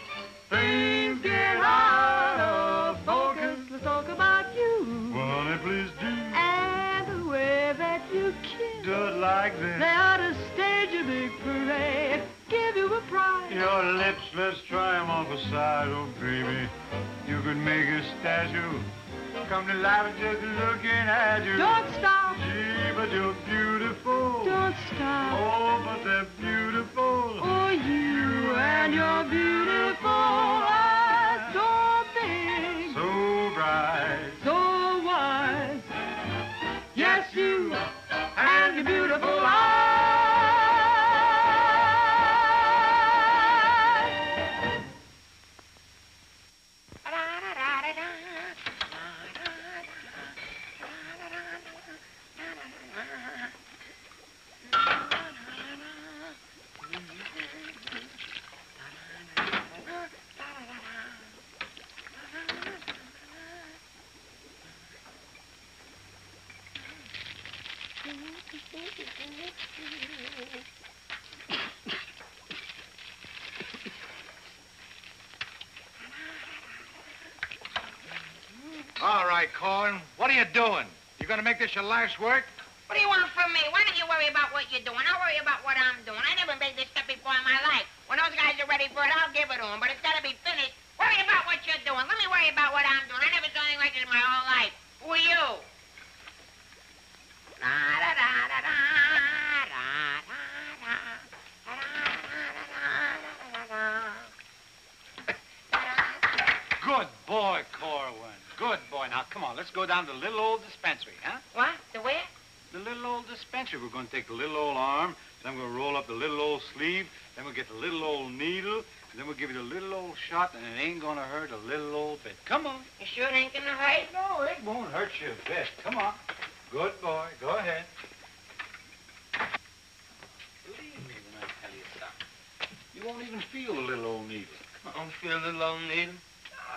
Things get out of focus. Let's talk about you. well, honey, please do. And the way that you kiss. Do it like this. They ought to stage a big parade. Give you a prize. Your lips, let's try 'em on the side, oh baby. You could make a statue come to life just looking at you. Don't stop. Gee, but you're beautiful. Don't stop. Oh, but they're beautiful. Oh, you and your beautiful eyes. So big. So bright. So wise. Yes, you and your beautiful eyes. All right, Korwin, what are you doing? You gonna make this your life's work? What do you want from me? Why don't you worry about what you're doing? I'll worry about what I'm doing. I never made this stuff before in my life. When those guys are ready for it, I'll give it to them. But it's got to be finished. Worry about what you're doing. Let me worry about what I'm doing. I never saw anything like this in my whole life. Who are you? Good boy, Korwin. Good boy. Now, come on, let's go down to the little old dispensary, huh? What? The where? The little old dispensary. We're going to take the little old arm, then we're going to roll up the little old sleeve, then we'll get the little old needle, and then we'll give you the little old shot, and it ain't going to hurt a little old bit. Come on. You sure it ain't gonna hurt? No, it won't hurt you a bit. Come on. Good boy. Go ahead. Believe me when I tell you something. You won't even feel the little old needle. I don't feel a little old needle.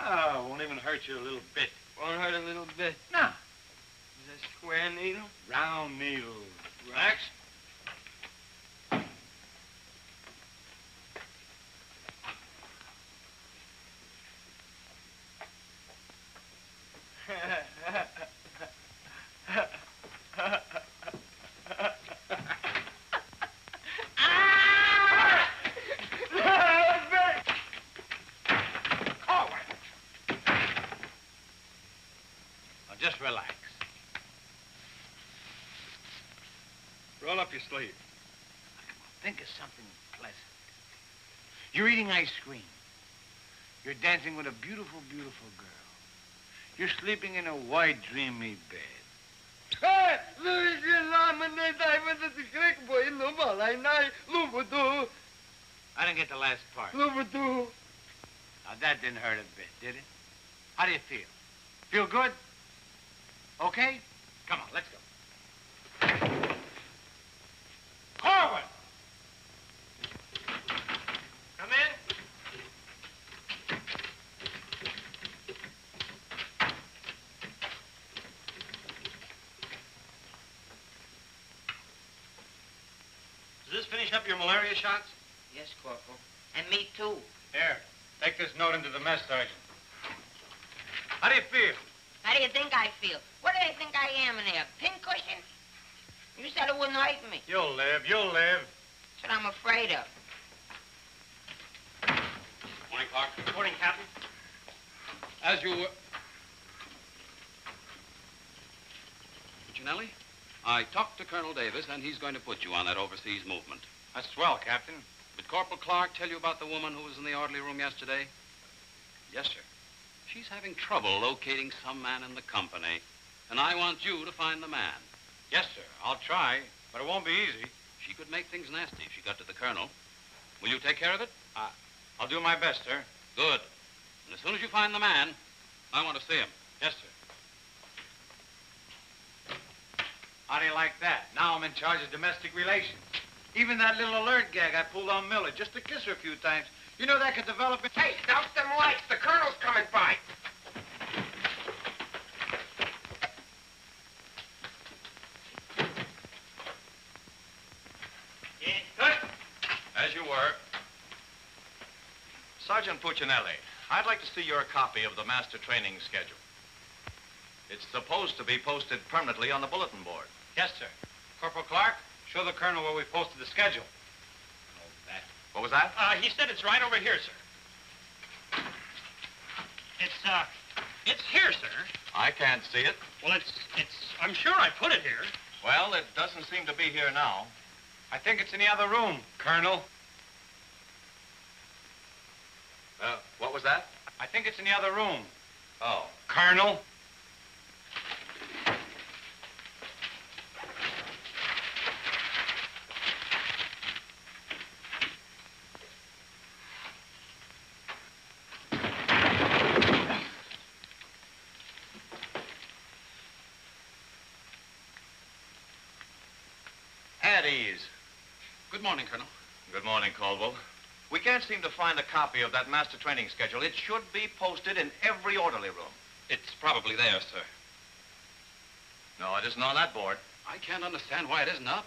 Ah, won't even hurt you a little bit. Won't hurt a little bit. No. Is that square needle? Round needle. Relax. Just relax. Roll up your sleeve. Think of something pleasant. You're eating ice cream. You're dancing with a beautiful, beautiful girl. You're sleeping in a white, dreamy bed. I didn't get the last part. Now, that didn't hurt a bit, did it? How do you feel? Feel good? Okay? Come on, let's go. Korwin! Come in. Does this finish up your malaria shots? Yes, Corporal. And me, too. Here, take this note into the mess sergeant. How do you feel? How do you think I feel? What do they think I am in there, a pincushion? You said it wouldn't hurt me. You'll live, you'll live. That's what I'm afraid of. Morning, Clark. Good morning, Captain. As you were... Puccinelli, I talked to Colonel Davis, and he's going to put you on that overseas movement. That's swell, Captain. Did Corporal Clark tell you about the woman who was in the orderly room yesterday? Yes, sir. She's having trouble locating some man in the company, and I want you to find the man. Yes, sir. I'll try, but it won't be easy. She could make things nasty if she got to the colonel. Will you take care of it? I'll do my best, sir. Good. And as soon as you find the man, I want to see him. Yes, sir. How do you like that? Now I'm in charge of domestic relations. Even that little alert gag I pulled on Millie, just to kiss her a few times. You know that could develop in... Hey, douse them lights. The colonel's coming by. As you were. Sergeant Puccinelli, I'd like to see your copy of the master training schedule. It's supposed to be posted permanently on the bulletin board. Yes, sir. Corporal Clark, show the colonel where we posted the schedule. Oh, that. What was that? He said it's right over here, sir. It's here, sir. I can't see it. Well, I'm sure I put it here. Well, it doesn't seem to be here now. I think it's in the other room, Colonel. What was that? I think it's in the other room. Oh. Colonel. At ease. Good morning, Colonel. Good morning, Caldwell. We can't seem to find a copy of that master training schedule. It should be posted in every orderly room. It's probably there, sir. No, it isn't on that board. I can't understand why it isn't up.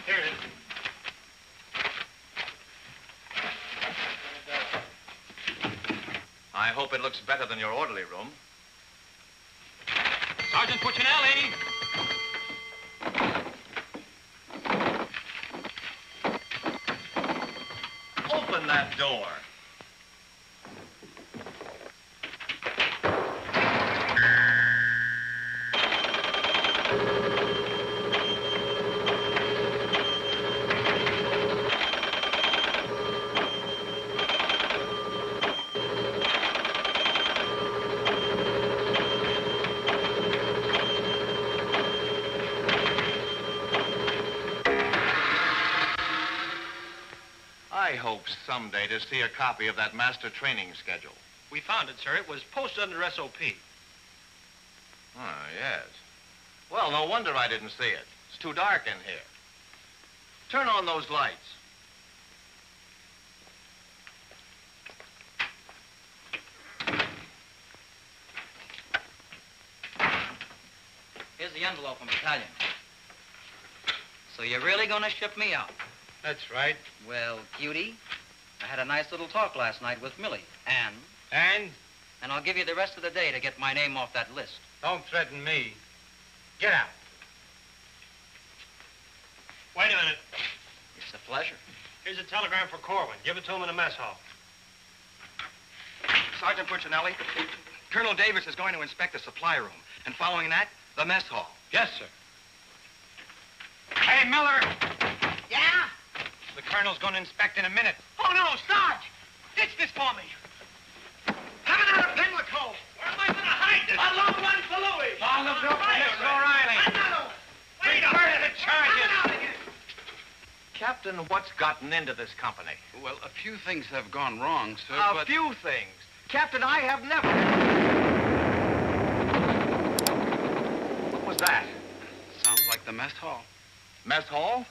Here it is. I hope it looks better than your orderly room. Sergeant Puccinelli! Open that door. I hope someday to see a copy of that master training schedule. We found it, sir. It was posted under SOP. Oh, yes. Well, no wonder I didn't see it. It's too dark in here. Turn on those lights. Here's the envelope from Battalion. So you're really going to ship me out? That's right. Well, cutie, I had a nice little talk last night with Millie. And? And I'll give you the rest of the day to get my name off that list. Don't threaten me. Get out. Wait a minute. It's a pleasure. Here's a telegram for Korwin. Give it to him in the mess hall. Sergeant Puccinelli, Colonel Davis is going to inspect the supply room, and following that, the mess hall. Yes, sir. Hey, Miller! Yeah? The colonel's going to inspect in a minute. Oh, no, Sarge! Ditch this for me. Have another Pimlico. Where am I going to hide this? A long one for Louis. Oh, look, Mr. O'Reilly. Another one. Wait up. Reverse the charges. Coming out again. Captain, what's gotten into this company? Well, a few things have gone wrong, sir, A few things. Captain, I have never... What was that? Sounds like the mess hall. Mess hall?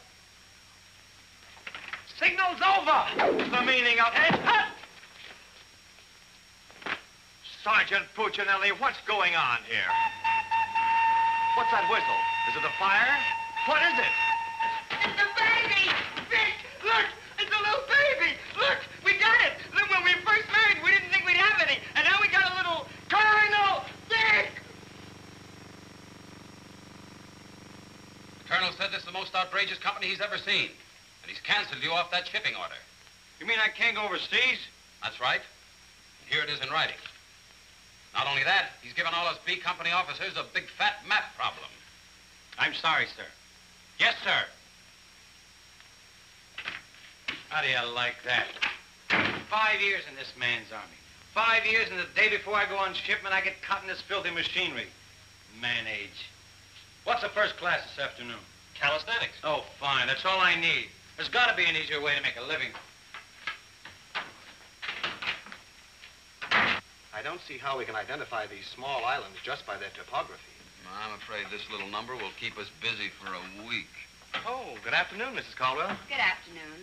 Signal's over. The meaning of it. Sergeant Puccinelli, what's going on here? What's that whistle? Is it a fire? What is it? It's a baby. Vic, look. It's a little baby. Look, we got it. Look, when we first married, we didn't think we'd have any. And now we got a little Colonel Vic. The colonel said this is the most outrageous company he's ever seen. And he's canceled you off that shipping order. You mean I can't go overseas? That's right. Here it is in writing. Not only that, he's given all us B Company officers a big fat map problem. I'm sorry, sir. Yes, sir. How do you like that? 5 years in this man's army. 5 years, and the day before I go on shipment, I get caught in this filthy machinery. Man age. What's the first class this afternoon? Calisthenics. Oh, fine. That's all I need. There's got to be an easier way to make a living. I don't see how we can identify these small islands just by their topography. I'm afraid this little number will keep us busy for a week. Oh, good afternoon, Mrs. Caldwell. Good afternoon.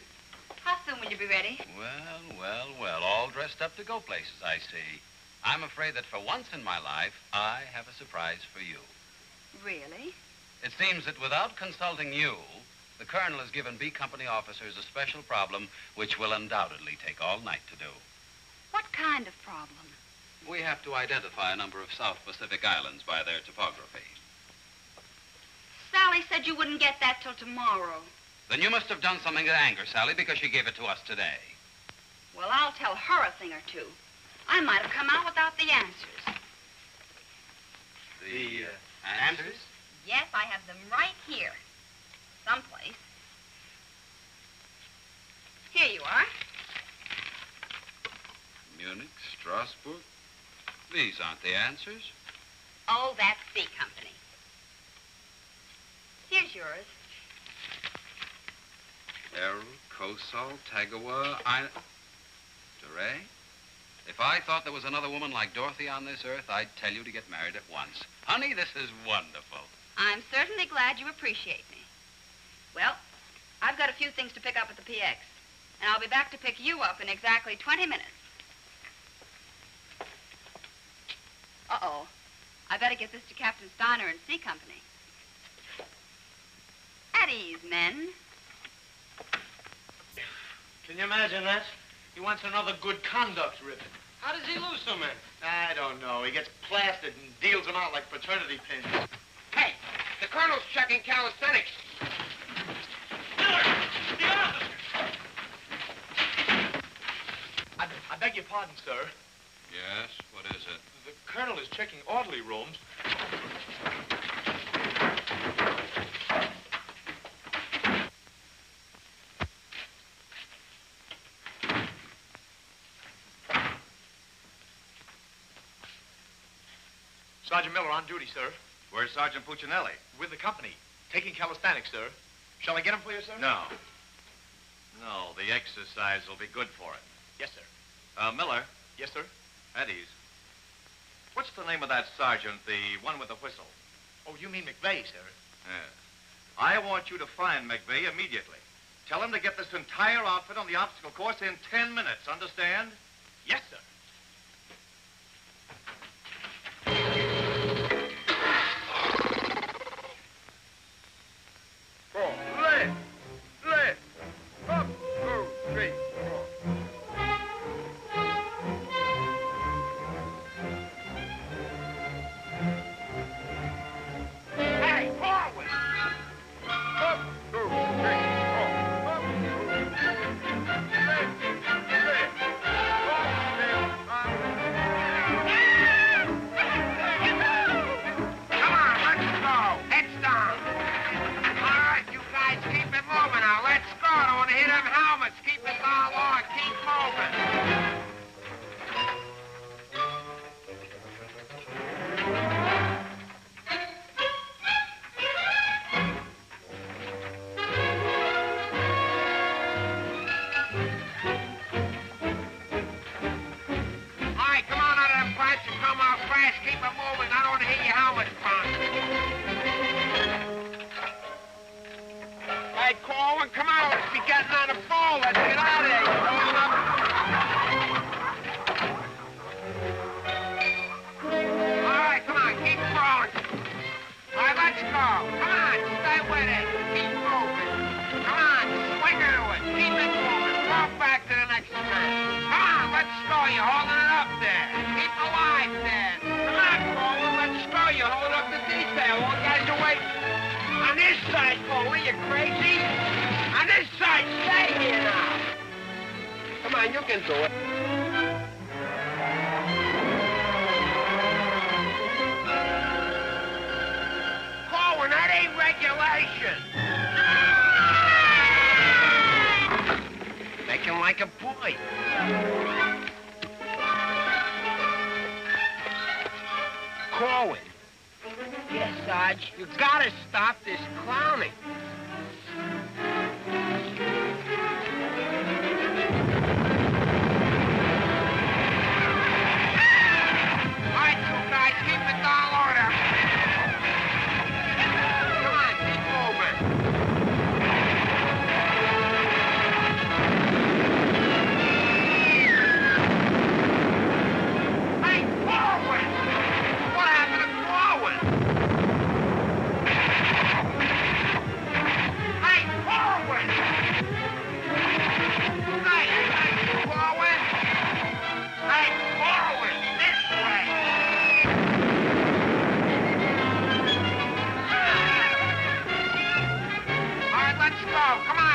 How soon will you be ready? Well, all dressed up to go places, I see. I'm afraid that for once in my life, I have a surprise for you. Really? It seems that without consulting you, the Colonel has given B Company officers a special problem which will undoubtedly take all night to do. What kind of problem? We have to identify a number of South Pacific islands by their topography. Sally said you wouldn't get that till tomorrow. Then you must have done something to anger Sally because she gave it to us today. Well, I'll tell her a thing or two. I might have come out without the answers. The answers? Yes, I have them right here. Someplace. Here you are. Munich, Strasbourg. These aren't the answers. Oh, that's C Company. Here's yours. Errol, Kosal, Tagawa, DeRay? If I thought there was another woman like Dorothy on this earth, I'd tell you to get married at once. Honey, this is wonderful. I'm certainly glad you appreciate me. Well, I've got a few things to pick up at the PX, and I'll be back to pick you up in exactly 20 minutes. Uh-oh. I better get this to Captain Steiner and C Company. At ease, men. Can you imagine that? He wants another good conduct ribbon. How does he lose so many? I don't know. He gets plastered and deals them out like fraternity pins. Hey, the Colonel's checking calisthenics. I beg your pardon, sir. Yes, what is it? The Colonel is checking orderly rooms. Sergeant Miller on duty, sir. Where's Sergeant Puccinelli? With the company. Taking calisthenics, sir. Shall I get him for you, sir? No. No, the exercise will be good for it. Yes, sir. Miller. Yes, sir. At ease. What's the name of that sergeant, the one with the whistle? Oh, you mean McVeigh, sir? Yes. I want you to find McVeigh immediately. Tell him to get this entire outfit on the obstacle course in 10 minutes, understand? Yes, sir. Left. Up, go, straight, Hey, forward! up, go, straight, up, Come on, let's go. Heads down. All right, you guys keep it moving now. Let's go. Don't want to hit them helmets. Keep it all on. Keep moving. All right, come on out of them flats and come out fast. Keep it moving. I don't want to hear your helmets pound. Hey, Corwin, come on. Let's be getting on the phone. Let's get out of here. You're going up. All right, come on. Keep crawling. All right, let's go. Come on. Stay with it. Keep moving. Come on. Swing into it. Keep it moving. Go back to the next turn. Come on. Let's go. You're holding it up there. Keep alive there. Come on, Corwin. Let's go. You're holding up the detail. All guys are waiting. On this side, Corwin. You crazy? On this side. Stay here now. Come on. You can do it. Corwin, that ain't regulation. Make him like a boy. Corwin. Yes, Sarge. You gotta stop this clowning.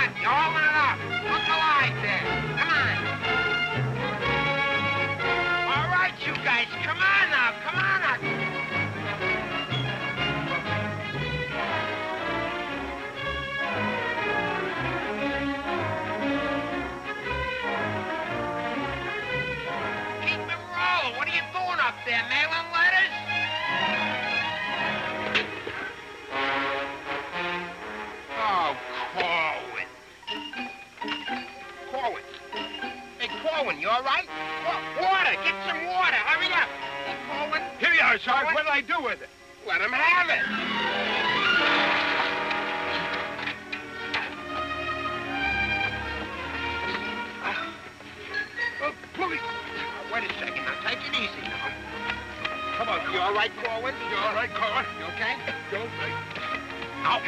on. You're holding it up. Look alive there. Come on. All right, you guys. Come on now. Come on now. Keep it rolling. What are you doing up there, mailing letters? Oh, Korwin. Korwin. Hey, Korwin, you all right? Water. Get some water. Hurry up. Hey, Korwin. Here you are, Sarge. Korwin? What'll I do with it? Let him have it. Oh, please. Wait a second. Now, take it easy now. Come on. You all right, Korwin? You all right, Korwin? You okay? You all right? Ouch.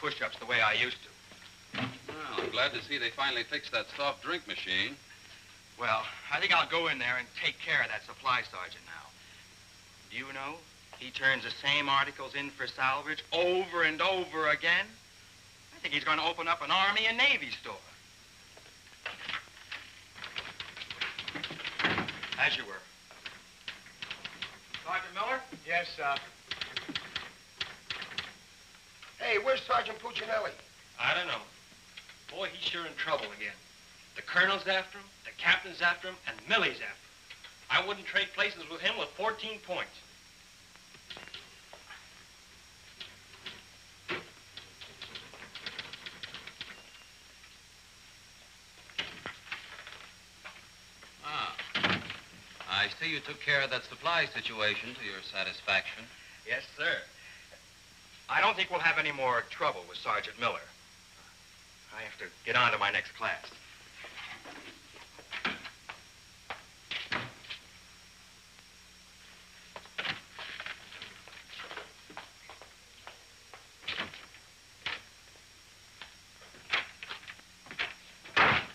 push-ups the way I used to. Well, I'm glad to see they finally fixed that soft drink machine. Well, I think I'll go in there and take care of that supply sergeant now. Do you know, he turns the same articles in for salvage over and over again. I think he's going to open up an Army and Navy store. As you were. Sergeant Miller? Yes, sir. Hey, where's Sergeant Puccinelli? I don't know. Boy, he's sure in trouble again. The colonel's after him, the captain's after him, and Millie's after him. I wouldn't trade places with him with 14 points. I see you took care of that supply situation to your satisfaction. Yes, sir. I don't think we'll have any more trouble with Sergeant Miller. I have to get on to my next class.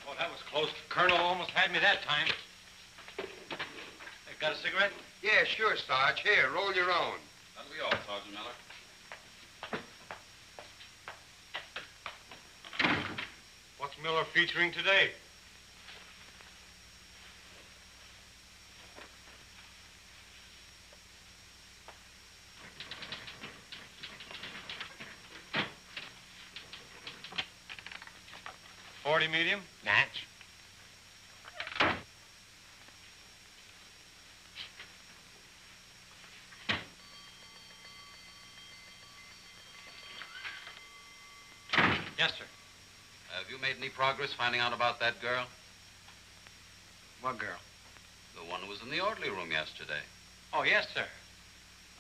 Well, that was close. The colonel almost had me that time. Hey, got a cigarette? Yeah, sure, Sarge. Here, roll your own. That'll be all, Sergeant Miller. What's Miller featuring today? .40 medium? Match. Yes, sir. Have you made any progress finding out about that girl? What girl? The one who was in the orderly room yesterday. Oh, yes, sir.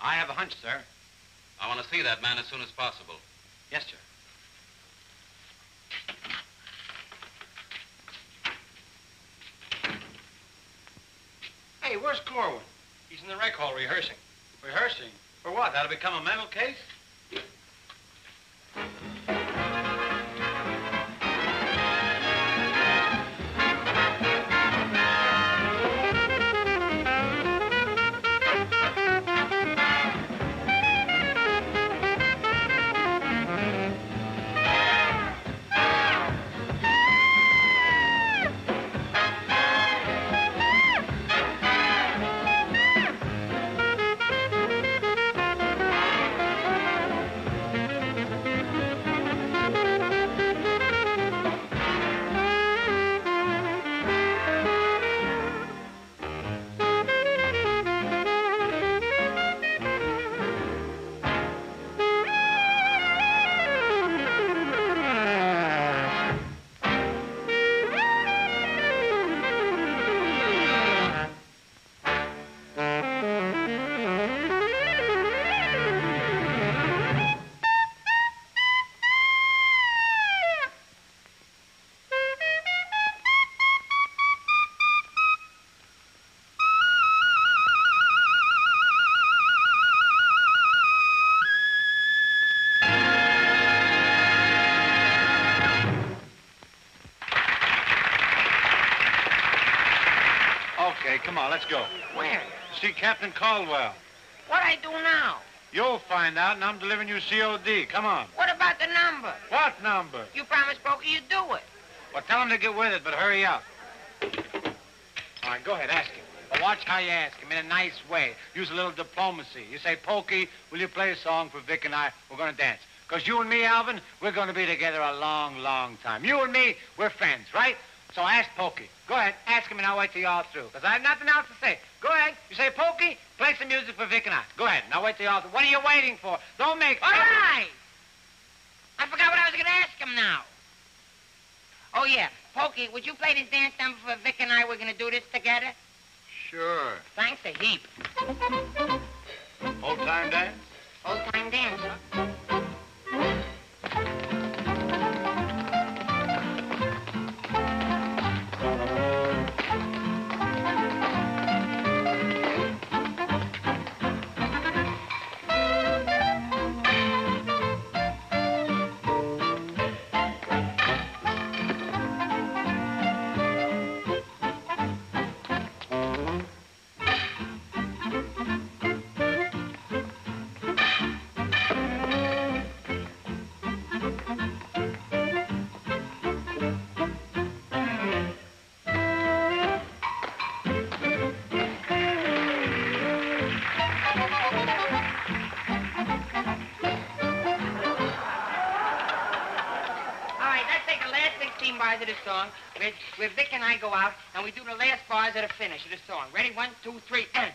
I have a hunch, sir. I want to see that man as soon as possible. Yes, sir. Hey, where's Korwin? He's in the rec hall rehearsing. Rehearsing? For what? That'll become a mental case? Okay, come on, let's go. Where? See Captain Caldwell. What I do now? You'll find out, and I'm delivering you COD. Come on. What about the number? What number? You promised Pokey you'd do it. Well, tell him to get with it, but hurry up. All right, go ahead, ask him. But watch how you ask him in a nice way. Use a little diplomacy. You say, Pokey, will you play a song for Vic and I? We're going to dance. Because you and me, Alvin, we're going to be together a long, long time. You and me, we're friends, right? So ask Pokey. Go ahead, ask him, and I'll wait till you're all through. Because I have nothing else to say. Go ahead. You say, Pokey, play some music for Vic and I. Go ahead, and I'll wait till you're all through. What are you waiting for? Don't make... All right. I forgot what I was going to ask him now. Oh, yeah. Pokey, would you play this dance number for Vic and I? We're going to do this together. Sure. Thanks a heap. Old-time dance? Old-time dance, huh? Bars of the song, where Vic and I go out, and we do the last bars of the finish of the song. Ready? 1, 2, 3, and...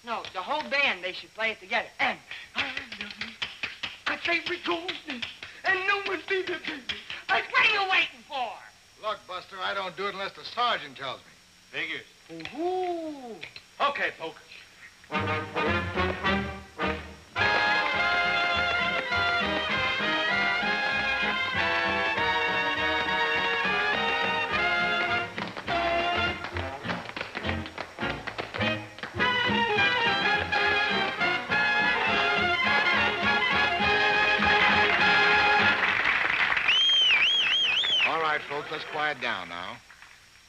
No, the whole band, they should play it together. And... I say we go, and no one's be the business. What are you waiting for? Look, Buster, I don't do it unless the sergeant tells me. Figures. Ooh. Okay, Poker. Folks, let's quiet down now.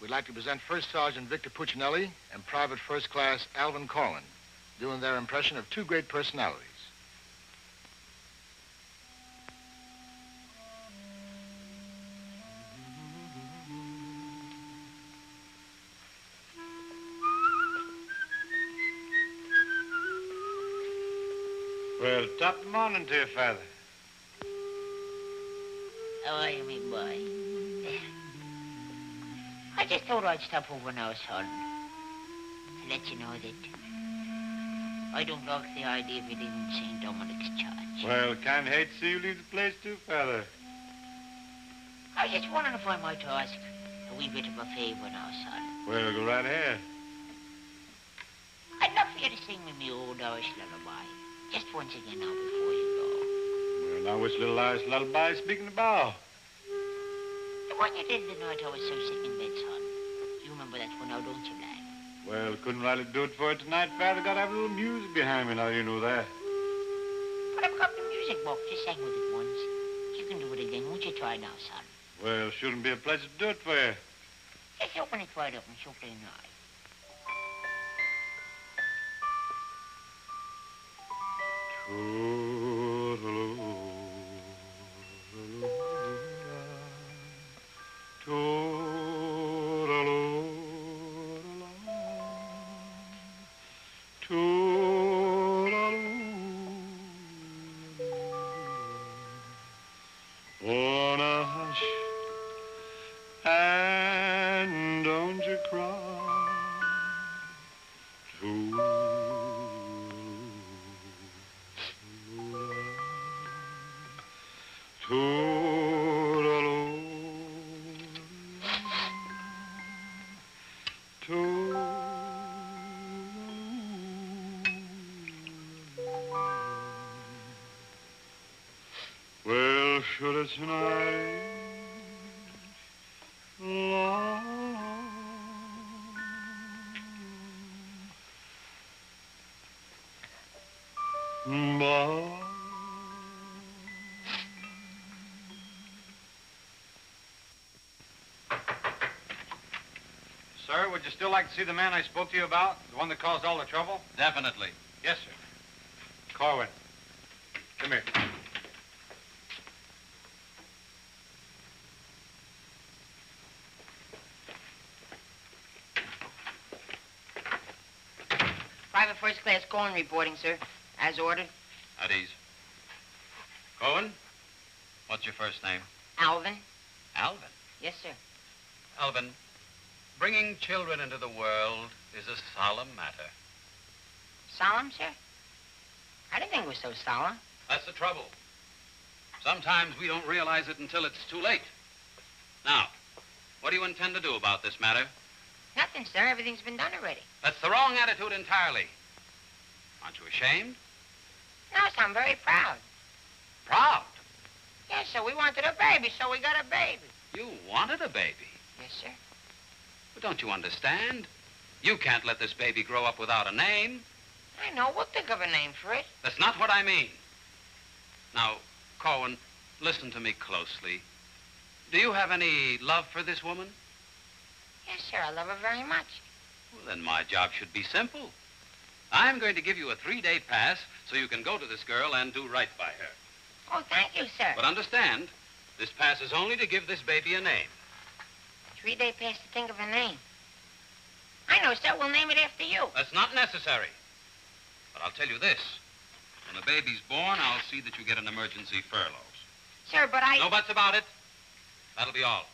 We'd like to present First Sergeant Victor Puccinelli and Private First Class Alvin Korwin, doing their impression of two great personalities. Well, top of the morning to you, Father. How are you, me boy? I just thought I'd stop over now, son, to let you know that I don't like the idea of you leaving St. Dominic's Church. Well, can't hate to see you leave the place too, Father. I was just wondering if I might ask a wee bit of a favor now, son. Well, go right ahead. you to sing me my old Irish lullaby? Just once again now before you go. Well, now, which little Irish lullaby speaking about? The one you did the night I was so sick in bed, son. You remember that one now, don't you, lad? Well, couldn't rightly do it for you tonight, Father. Got to have a little music behind me now, you know that. But I've got the music book. You sang with it once. You can do it again. Won't you try now, son? Well, shouldn't be a pleasure to do it for you. Just open it wide open so plain eye. Oh, now hush, and don't you cry. Well, should it tonight Sir, would you still like to see the man I spoke to you about? The one that caused all the trouble? Definitely. Yes, sir. Korwin, come here. Private First Class Korwin reporting, sir. As ordered. At ease. Korwin, what's your first name? Alvin. Alvin. Yes, sir. Alvin, bringing children into the world is a solemn matter. Solemn, sir? I didn't think it was so solemn. That's the trouble. Sometimes we don't realize it until it's too late. Now, what do you intend to do about this matter? Nothing, sir. Everything's been done already. That's the wrong attitude entirely. Aren't you ashamed? No, sir, I'm very proud. Proud? Yes, sir. We wanted a baby, so we got a baby. You wanted a baby? Yes, sir. But don't you understand? You can't let this baby grow up without a name. I know. We'll think of a name for it. That's not what I mean. Now, Korwin, listen to me closely. Do you have any love for this woman? Yes, sir. I love her very much. Well, then my job should be simple. I'm going to give you a 3-day pass so you can go to this girl and do right by her. Oh, thank you, sir. But understand, this pass is only to give this baby a name. 3-day pass to think of a name. I know, sir. We'll name it after you. That's not necessary. But I'll tell you this. When the baby's born, I'll see that you get an emergency furloughs. Sir, but I... No buts about it. That'll be all.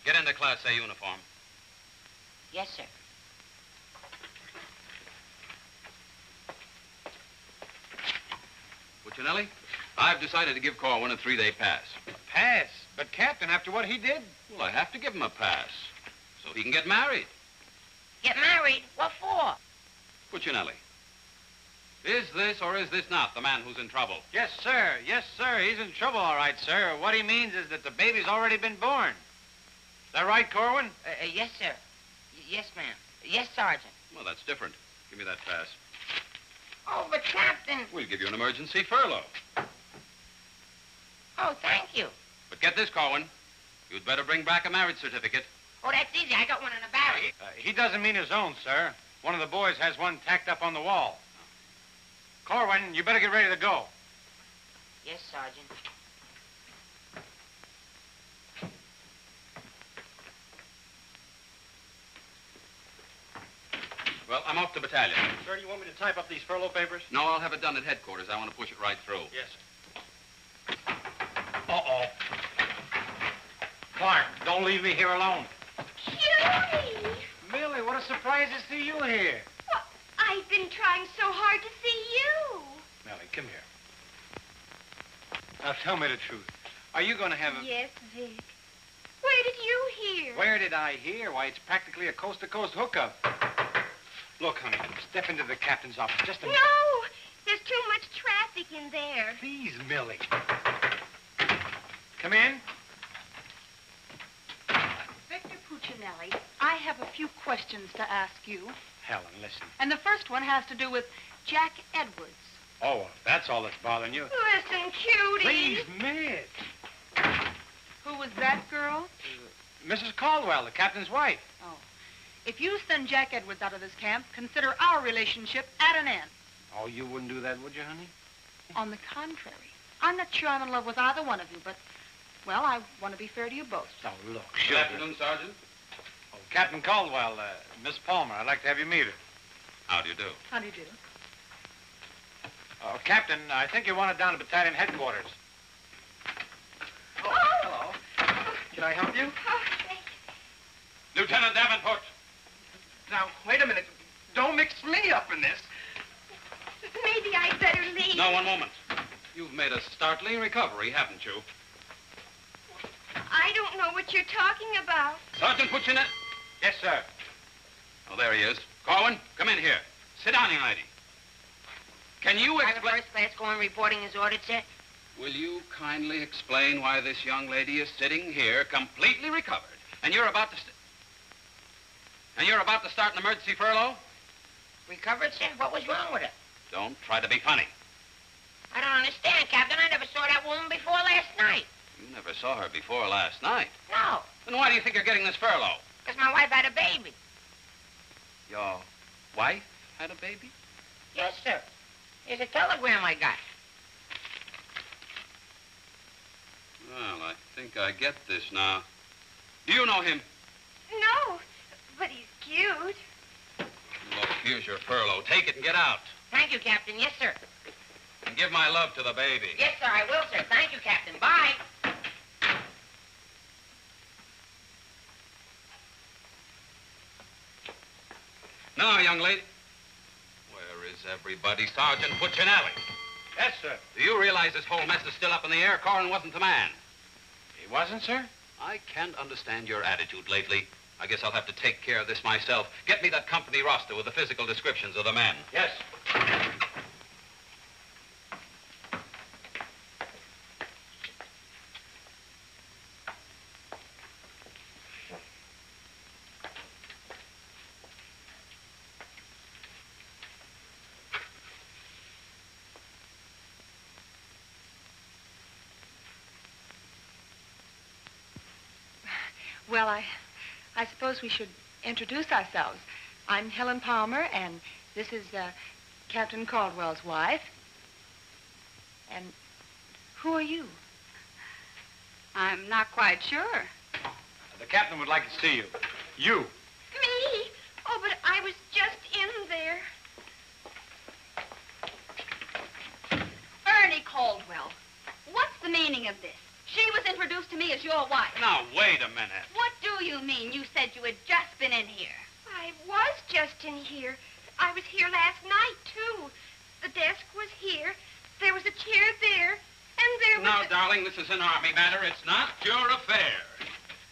Get into Class A uniform. Yes, sir. Puccinelli, I've decided to give Korwin a 3-day pass. Pass? But, Captain, after what he did? Well, I have to give him a pass so he can get married. Get married? What for? Puccinelli, is this or is this not the man who's in trouble? Yes, sir. Yes, sir. He's in trouble, all right, sir. What he means is that the baby's already been born. Is that right, Korwin? Yes, sir. Yes, ma'am. Yes, Sergeant. Well, that's different. Give me that pass. Oh, but Captain... We'll give you an emergency furlough. Oh, thank you. But get this, Korwin. You'd better bring back a marriage certificate. Oh, that's easy. I got one in a barrel. He doesn't mean his own, sir. One of the boys has one tacked up on the wall. Korwin, you better get ready to go. Yes, Sergeant. Well, I'm off to battalion. Sir, do you want me to type up these furlough papers? No, I'll have it done at headquarters. I want to push it right through. Yes, sir. Uh-oh. Clark, don't leave me here alone. Judy! Millie, what a surprise to see you here. Well, I've been trying so hard to see you. Millie, come here. Now, tell me the truth. Are you going to have a... Yes, Vic. Where did you hear? Where did I hear? Why, it's practically a coast-to-coast hookup. Look, honey, step into the captain's office just a minute. No! There's too much traffic in there. Please, Millie. Come in. Victor Puccinelli, I have a few questions to ask you. Helen, listen. And the first one has to do with Jack Edwards. Oh, well, that's all that's bothering you. Listen, cutie. Please, Miss. Who was that girl? Mrs. Caldwell, the captain's wife. Oh. If you send Jack Edwards out of this camp, consider our relationship at an end. Oh, you wouldn't do that, would you, honey? On the contrary. I'm not sure I'm in love with either one of you, but, well, I want to be fair to you both. Oh, look. Good afternoon, Sergeant. Oh, Captain Caldwell, Miss Palmer, I'd like to have you meet her. How do you do? How do you do? Oh, Captain, I think you want it down to battalion headquarters. Oh, hello. Can I help you? Lieutenant Davenport. Now, wait a minute. Don't mix me up in this. Maybe I'd better leave. No, one moment. You've made a startling recovery, haven't you? I don't know what you're talking about. Sergeant Puccinelli? Yes, sir. Oh, there he is. Korwin, come in here. Sit down, young lady. Can you Private explain... First Class going reporting his ordered, sir. Will you kindly explain why this young lady is sitting here completely recovered, and you're about to... And you're about to start an emergency furlough? Recovered, sir? What was wrong with her? Don't try to be funny. I don't understand, Captain. I never saw that woman before last night. You never saw her before last night. No, Then why do you think you're getting this furlough? because my wife had a baby. Your wife had a baby? Yes, sir. Here's a telegram I got. Well, I think I get this now. Do you know him? No, but he's cute. Look, here's your furlough. Take it and get out. Thank you, Captain. Yes, sir. And give my love to the baby. Yes, sir, I will, sir. Thank you, Captain. Bye. Now, young lady. Where is everybody? Sergeant Puccinelli. Yes, sir. Do you realize this whole mess is still up in the air? Korwin wasn't the man. He wasn't, sir? I can't understand your attitude lately. I guess I'll have to take care of this myself. Get me that company roster with the physical descriptions of the men. Yes. Well, I suppose we should introduce ourselves. I'm Helen Palmer, and this is Captain Caldwell's wife. And who are you? I'm not quite sure. The captain would like to see you. You. Me? Oh, but I was just in there. Ernie Caldwell. What's the meaning of this? She was introduced to me as your wife. Now, wait a minute. What do you mean? You said you had just been in here. I was just in here. I was here last night, too. The desk was here. There was a chair there. And there was... Now, darling, this is an army matter. It's not your affair.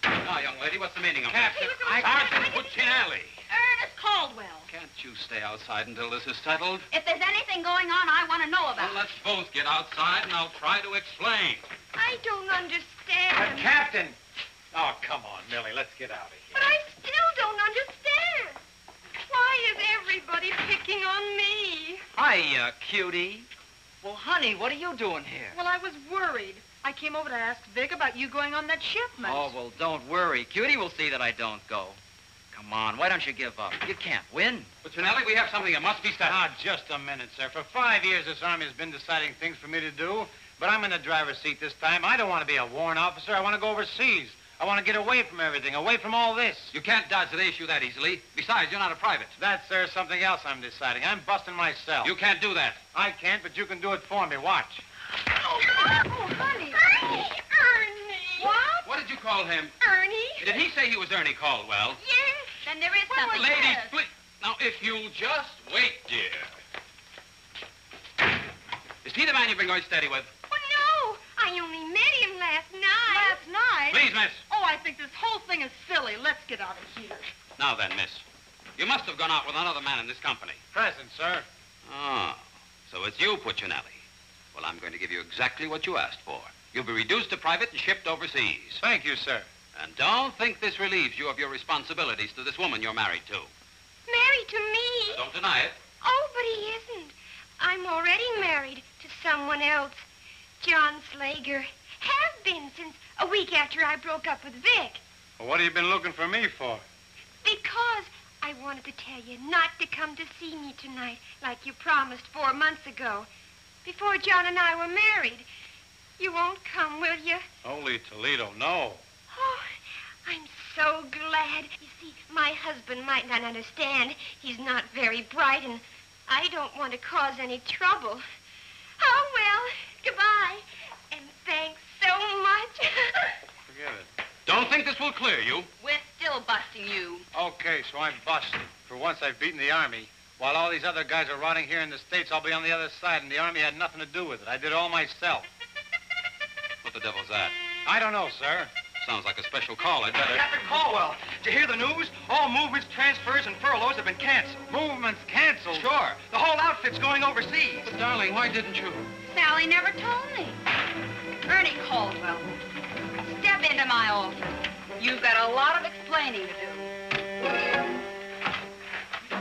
Now, young lady, what's the meaning of Captain, this? Sergeant Puccinelli. Ernest Caldwell. Can't you stay outside until this is settled? If there's anything going on, I want to know about Well, let's both get outside, and I'll try to explain. I don't understand. Captain! Oh, come on, Millie. Let's get out of here. But I still don't understand. Why is everybody picking on me? Hiya, cutie. Well, honey, what are you doing here? Well, I was worried. I came over to ask Vic about you going on that shipment. Oh, well, don't worry. Cutie will see that I don't go. Come on, why don't you give up? You can't win. Puccinelli, we have something that must be settled. Now, just a minute, sir. For 5 years, this army has been deciding things for me to do, but I'm in the driver's seat this time. I don't want to be a warrant officer. I want to go overseas. I want to get away from everything, away from all this. You can't dodge the issue that easily. Besides, you're not a private. That's, sir, something else I'm deciding. I'm busting myself. You can't do that. I can't, but you can do it for me. Watch. Oh, honey. Ernie! Ernie! What? What did you call him? Ernie? Did he say he was Ernie Caldwell? Yes. Then there is something. Ladies, please. Now, if you'll just wait, dear. Is he the man you've been going steady with? Oh, no. I only met him last night. Last night? Please, miss. Oh, I think this whole thing is silly. Let's get out of here. Now then, miss. You must have gone out with another man in this company. Present, sir. Oh, so it's you, Puccinelli. Well, I'm going to give you exactly what you asked for. You'll be reduced to private and shipped overseas. Thank you, sir. And don't think this relieves you of your responsibilities to this woman you're married to. Married to me? Don't deny it. Oh, but he isn't. I'm already married to someone else. John Slager. Have been since a week after I broke up with Vic. Well, what have you been looking for me for? Because I wanted to tell you not to come to see me tonight like you promised 4 months ago, before John and I were married. You won't come, will you? Holy Toledo, no. Oh, I'm so glad. You see, my husband might not understand. He's not very bright, and I don't want to cause any trouble. Oh, well, goodbye. And thanks so much. Forget it. Don't think this will clear you. We're still busting you. Okay, so I'm busted. For once I've beaten the Army. While all these other guys are rotting here in the States, I'll be on the other side, and the Army had nothing to do with it. I did it all myself. What the devil's that? I don't know, sir. Sounds like a special call. I'd better... Captain Caldwell, did you hear the news? All movements, transfers, and furloughs have been canceled. Movements canceled? Sure. The whole outfit's going overseas. But, darling, why didn't you? Sally never told me. Ernie Caldwell, step into my office. You've got a lot of explaining to do.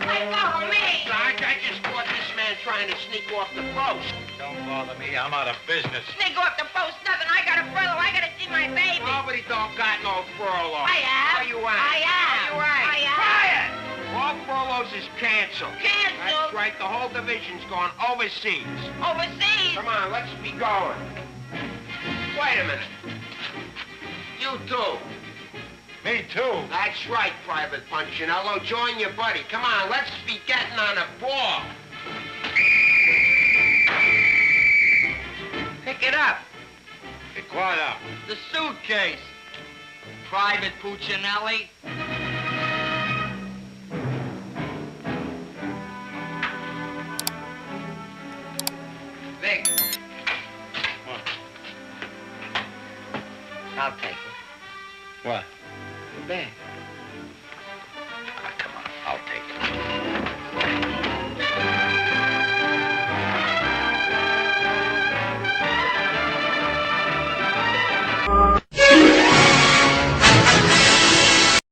Hey, follow me! Sarge, I just caught this man trying to sneak off the post. Don't bother me. I'm out of business. Sneak off the post, nothing. I got a furlough. I got to see my baby. Nobody don't got no furlough. I have. Are you out? I have. Are you out? I have. Quiet! All furloughs is canceled. Canceled? That's right. The whole division's gone overseas. Overseas? Come on, let's be going. Wait a minute. You too. Me too. That's right, Private Punchinello. Join your buddy. Come on, let's be getting on a ball. Pick it up. Be quiet out. The suitcase. Private Puccinelli. Vic. What? I'll take it. What? The bag.